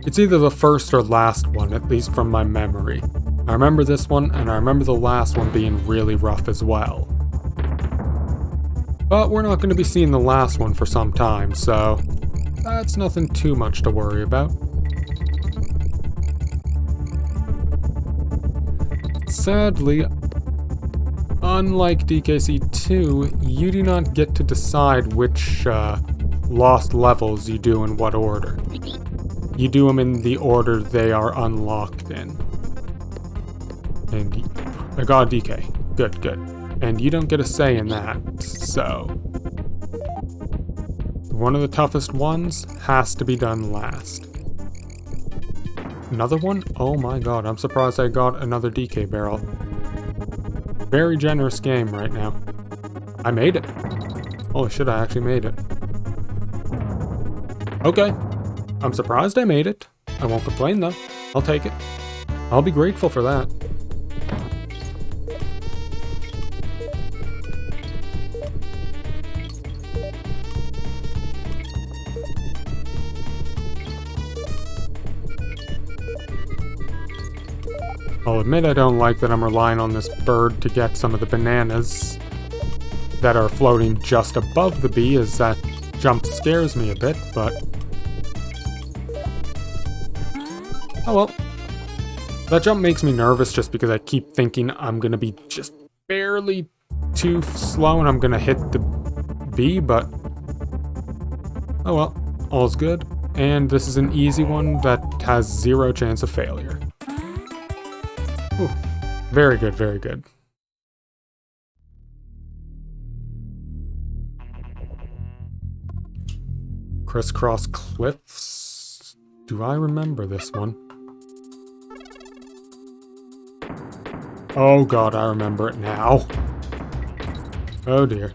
It's either the first or last one, at least from my memory. I remember this one, and I remember the last one being really rough as well. But we're not going to be seeing the last one for some time, so that's nothing too much to worry about. Sadly, unlike DKC2, you do not get to decide which lost levels you do in what order. You do them in the order they are unlocked in. And I got a DK. Good, good. And you don't get a say in that, so one of the toughest ones has to be done last. Another one? Oh my god, I'm surprised I got another DK barrel. Very generous game right now. I made it. Holy shit, I actually made it. Okay. I'm surprised I made it. I won't complain though. I'll take it. I'll be grateful for that. I'll admit I don't like that I'm relying on this bird to get some of the bananas that are floating just above the bee, as that jump scares me a bit, but oh well. That jump makes me nervous just because I keep thinking I'm gonna be just barely too slow and I'm gonna hit the bee, but oh well, all's good. And this is an easy one that has 0 chance of failure. Ooh, very good, very good. Crisscross cliffs? Do I remember this one? Oh god, I remember it now. Oh dear.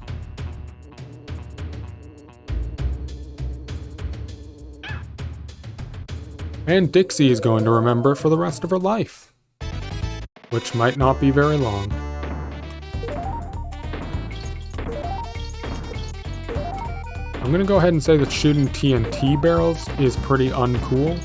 And Dixie is going to remember for the rest of her life. Which might not be very long. I'm gonna go ahead and say that shooting TNT barrels is pretty uncool.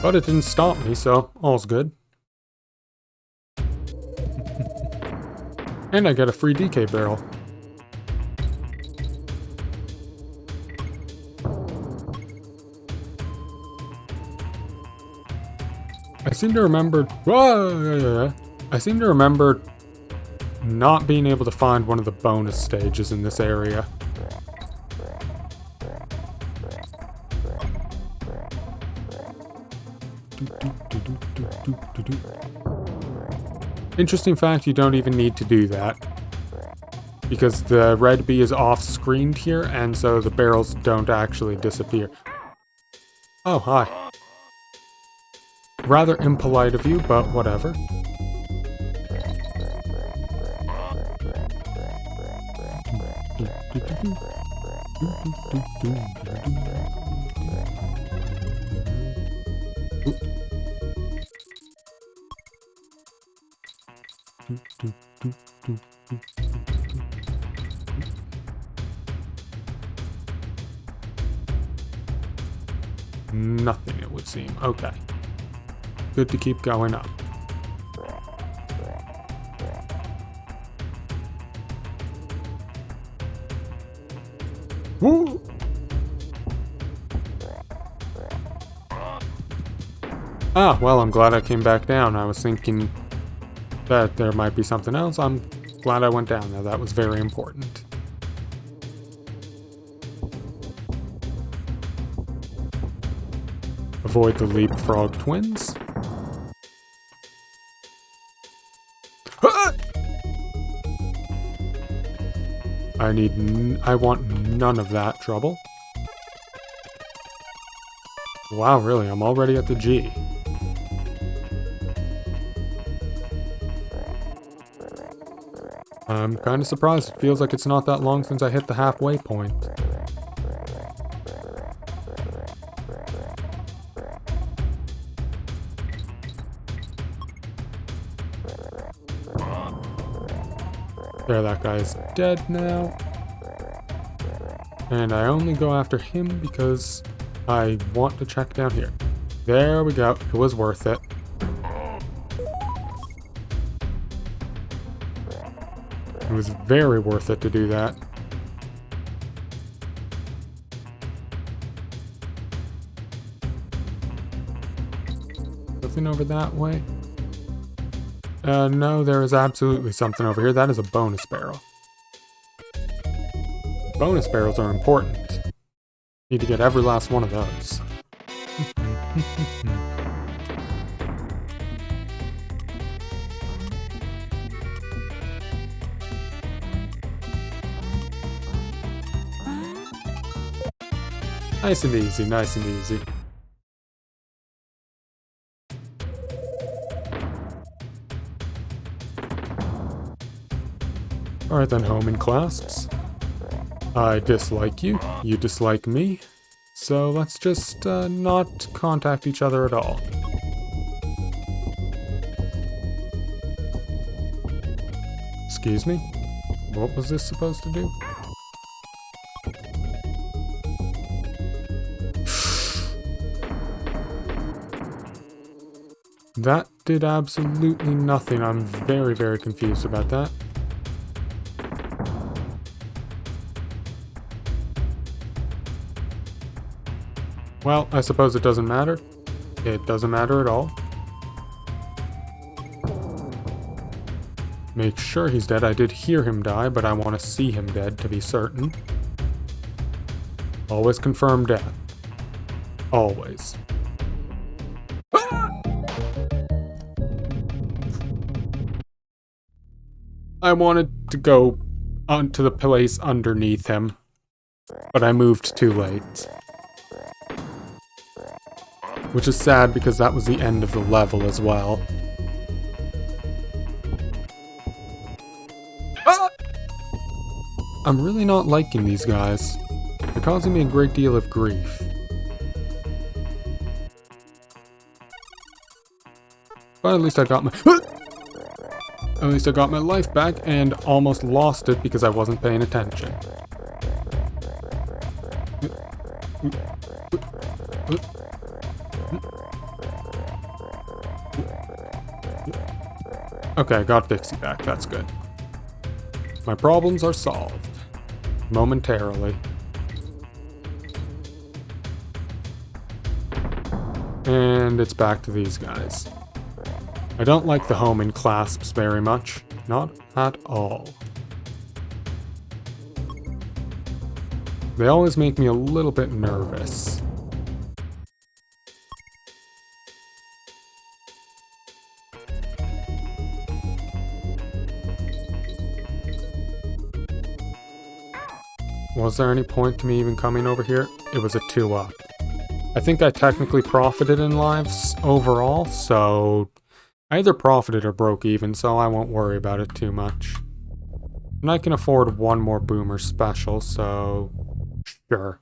But it didn't stop me, so all's good. And I get a free DK barrel. I seem to remember... Whoa! I seem to remember not being able to find one of the bonus stages in this area. Interesting fact, you don't even need to do that. Because the red bee is off-screened here, and so the barrels don't actually disappear. Oh, hi. Rather impolite of you, but whatever. Nothing, it would seem. Okay. Good to keep going up. Woo! Ah, well, I'm glad I came back down. I was thinking that there might be something else. I'm Glad I went down there, that was very important. Avoid the leapfrog twins. Ah! I want none of that trouble. Wow, really, I'm already at the G. I'm kind of surprised. It feels like it's not that long since I hit the halfway point. There, that guy's dead now. And I only go after him because I want to check down here. There we go. It was worth it. It was very worth it to do that. Nothing over that way. No, there is absolutely something over here. That is a bonus barrel. Bonus barrels are important. Need to get every last one of those. Nice and easy, nice and easy. Alright then, home and clasps. I dislike you, you dislike me, so let's just not contact each other at all. Excuse me? What was this supposed to do? That did absolutely nothing. I'm very, very confused about that. Well, I suppose it doesn't matter. It doesn't matter at all. Make sure he's dead. I did hear him die, but I want to see him dead to be certain. Always confirm death. Always. I wanted to go onto the place underneath him, but I moved too late. Which is sad because that was the end of the level as well. Ah! I'm really not liking these guys. They're causing me a great deal of grief. But at least I got my... At least I got my life back and almost lost it because I wasn't paying attention. Okay, I got Dixie back. That's good. My problems are solved. Momentarily. And it's back to these guys. I don't like the home and clasps very much. Not at all. They always make me a little bit nervous. Was there any point to me even coming over here? It was a 2-up. I think I technically profited in lives overall, so I either profited or broke even, so I won't worry about it too much. And I can afford one more boomer special, so sure.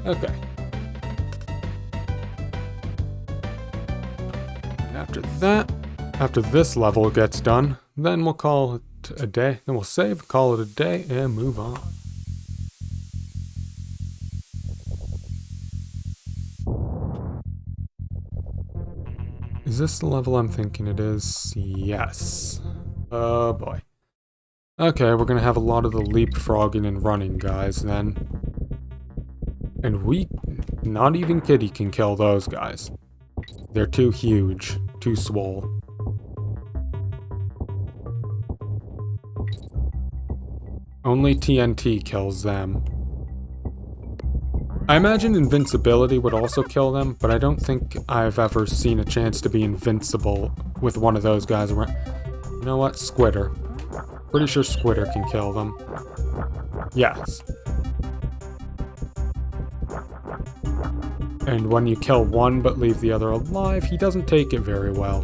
Okay. And after this level gets done, then we'll call it a day. Then we'll save, call it a day, and move on. Is this the level I'm thinking it is? Yes. Oh boy. Okay, we're gonna have a lot of the leapfrogging and running guys then. And not even Kitty can kill those guys. They're too huge, too swole. Only TNT kills them. I imagine invincibility would also kill them, but I don't think I've ever seen a chance to be invincible with one of those guys around. You know what? Squitter. Pretty sure Squitter can kill them. Yes. And when you kill one but leave the other alive, he doesn't take it very well.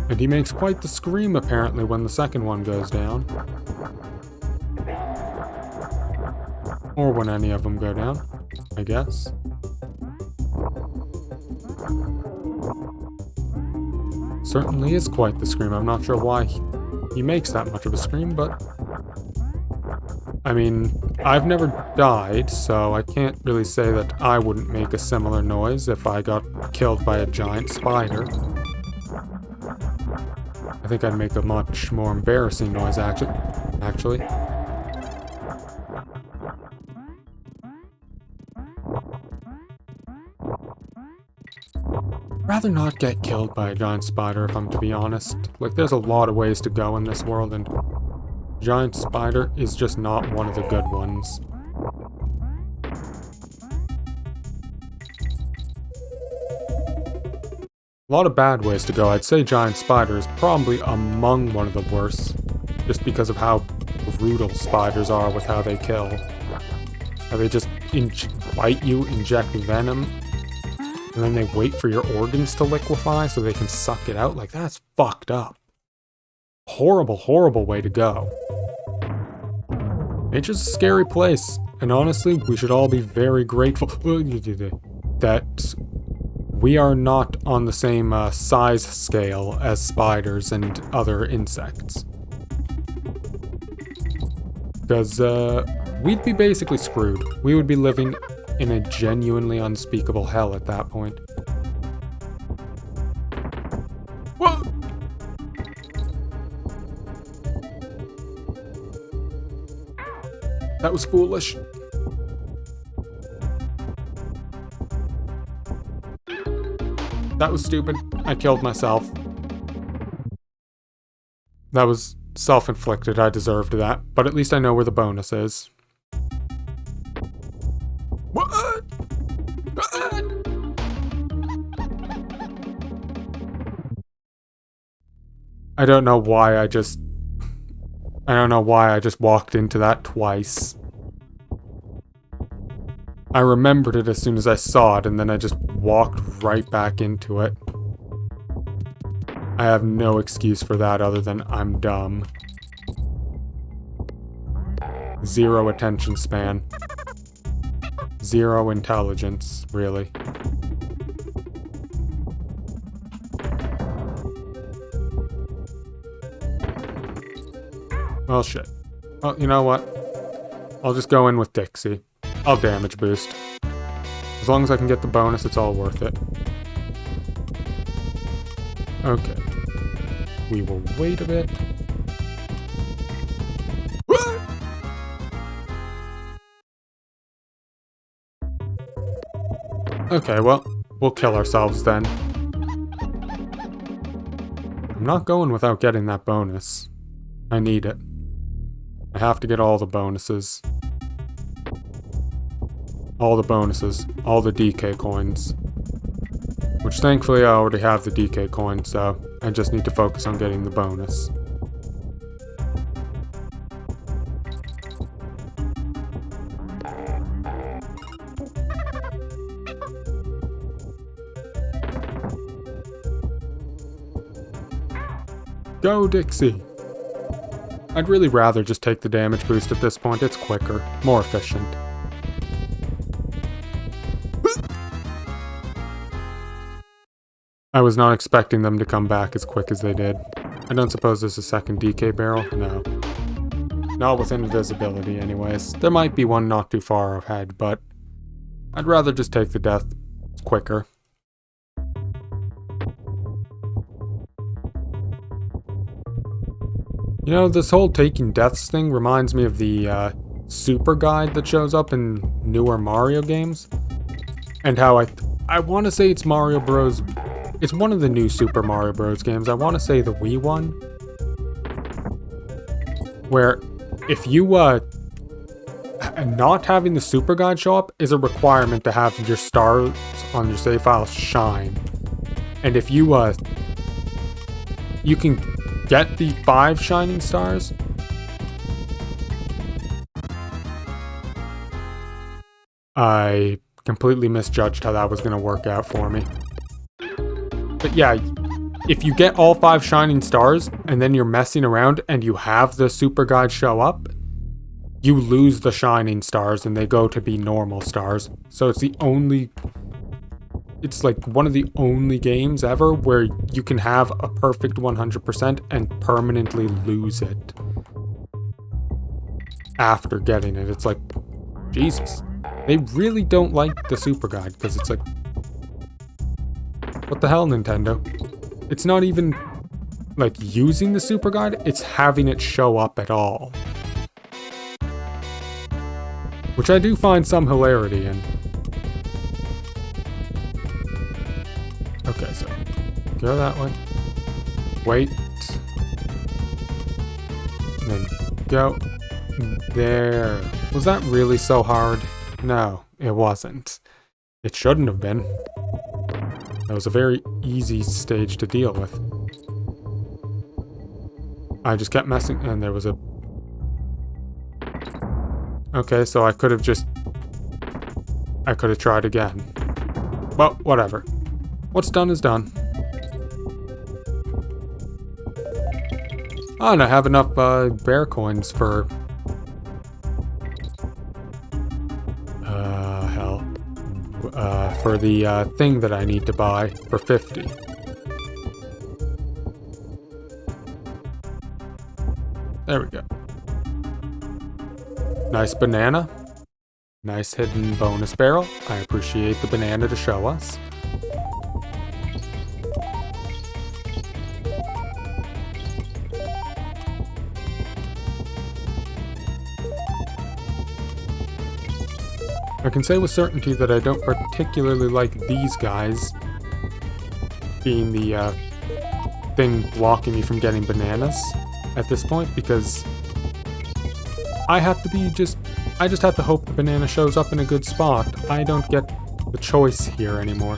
And he makes quite the scream apparently when the second one goes down. Or when any of them go down, I guess. Certainly is quite the scream. I'm not sure why he makes that much of a scream, but... I mean, I've never died, so I can't really say that I wouldn't make a similar noise if I got killed by a giant spider. I think I'd make a much more embarrassing noise, actually. Rather not get killed by a giant spider, if I'm to be honest. Like, there's a lot of ways to go in this world, and giant spider is just not one of the good ones. A lot of bad ways to go. I'd say giant spider is probably among one of the worst, just because of how brutal spiders are with how they kill. How they just bite you, inject venom, and then they wait for your organs to liquefy so they can suck it out. Like, that's fucked up. Horrible, horrible way to go. Nature's a scary place, and honestly, we should all be very grateful that we are not on the same size scale as spiders and other insects. Because we'd be basically screwed. We would be living in a genuinely unspeakable hell at that point. Whoa! That was foolish. That was stupid. I killed myself. That was self-inflicted. I deserved that. But at least I know where the bonus is. What? I don't know why I just walked into that twice. I remembered it as soon as I saw it, and then I just walked right back into it. I have no excuse for that other than I'm dumb. Zero attention span. Zero intelligence, really. Well, shit. Well, you know what? I'll just go in with Dixie. I'll damage boost. As long as I can get the bonus, it's all worth it. Okay. We will wait a bit. Okay, well, we'll kill ourselves then. I'm not going without getting that bonus. I need it. I have to get all the bonuses. All the bonuses. All the DK coins. Which thankfully I already have the DK coin, so I just need to focus on getting the bonus. Go, Dixie! I'd really rather just take the damage boost at this point. It's quicker, more efficient. I was not expecting them to come back as quick as they did. I don't suppose there's a second DK barrel? No. Not with invisibility anyways. There might be one not too far ahead, but I'd rather just take the death quicker. You know, this whole taking deaths thing reminds me of the super guide that shows up in newer Mario games. And how I want to say it's Mario Bros. It's one of the new Super Mario Bros. Games. I want to say the Wii one. Where if you, not having the super guide show up is a requirement to have your stars on your save file shine. And if you, you can get the 5 shining stars. I completely misjudged how that was going to work out for me. But yeah, if you get all 5 shining stars and then you're messing around and you have the super guide show up, you lose the shining stars and they go to be normal stars. So it's like one of the only games ever where you can have a perfect 100% and permanently lose it after getting it. It's like, Jesus. They really don't like the super guide because it's like, what the hell, Nintendo? It's not even like using the super guide, it's having it show up at all. Which I do find some hilarity in. Okay, so go that way. Wait. And then go. There. Was that really so hard? No, it wasn't. It shouldn't have been. That was a very easy stage to deal with. I just kept messing, and there was a... Okay, so I could have tried again. Well, whatever. What's done is done. Oh, and I have enough bear coins for... for the thing that I need to buy for 50. There we go. Nice banana. Nice hidden bonus barrel. I appreciate the banana to show us. I can say with certainty that I don't particularly like these guys being the thing blocking me from getting bananas at this point, because I just have to hope the banana shows up in a good spot. I don't get the choice here anymore.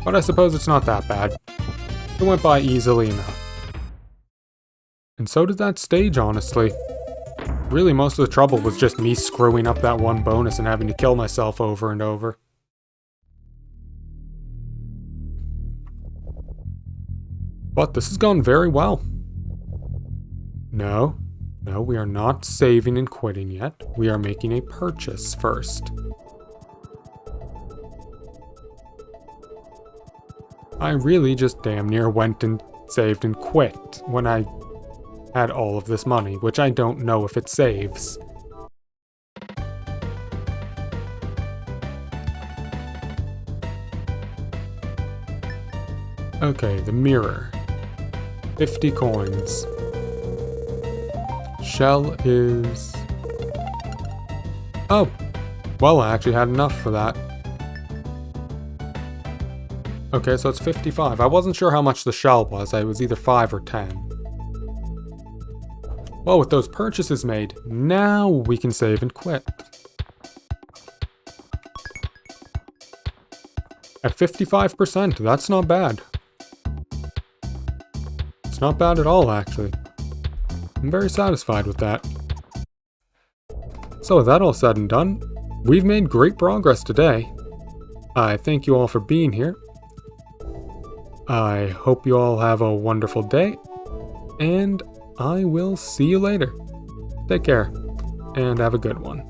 But I suppose it's not that bad. It went by easily enough. And so did that stage, honestly. Really, most of the trouble was just me screwing up that one bonus and having to kill myself over and over. But this has gone very well. No, we are not saving and quitting yet. We are making a purchase first. I really just damn near went and saved and quit when I had all of this money, which I don't know if it saves. Okay, the mirror. 50 coins. Shell is... Oh! Well, I actually had enough for that. Okay, so it's 55. I wasn't sure how much the shell was. It was either 5 or 10. Well, with those purchases made, now we can save and quit. At 55%, that's not bad. It's not bad at all, actually. I'm very satisfied with that. So with that all said and done, we've made great progress today. I thank you all for being here. I hope you all have a wonderful day, and I will see you later. Take care, and have a good one.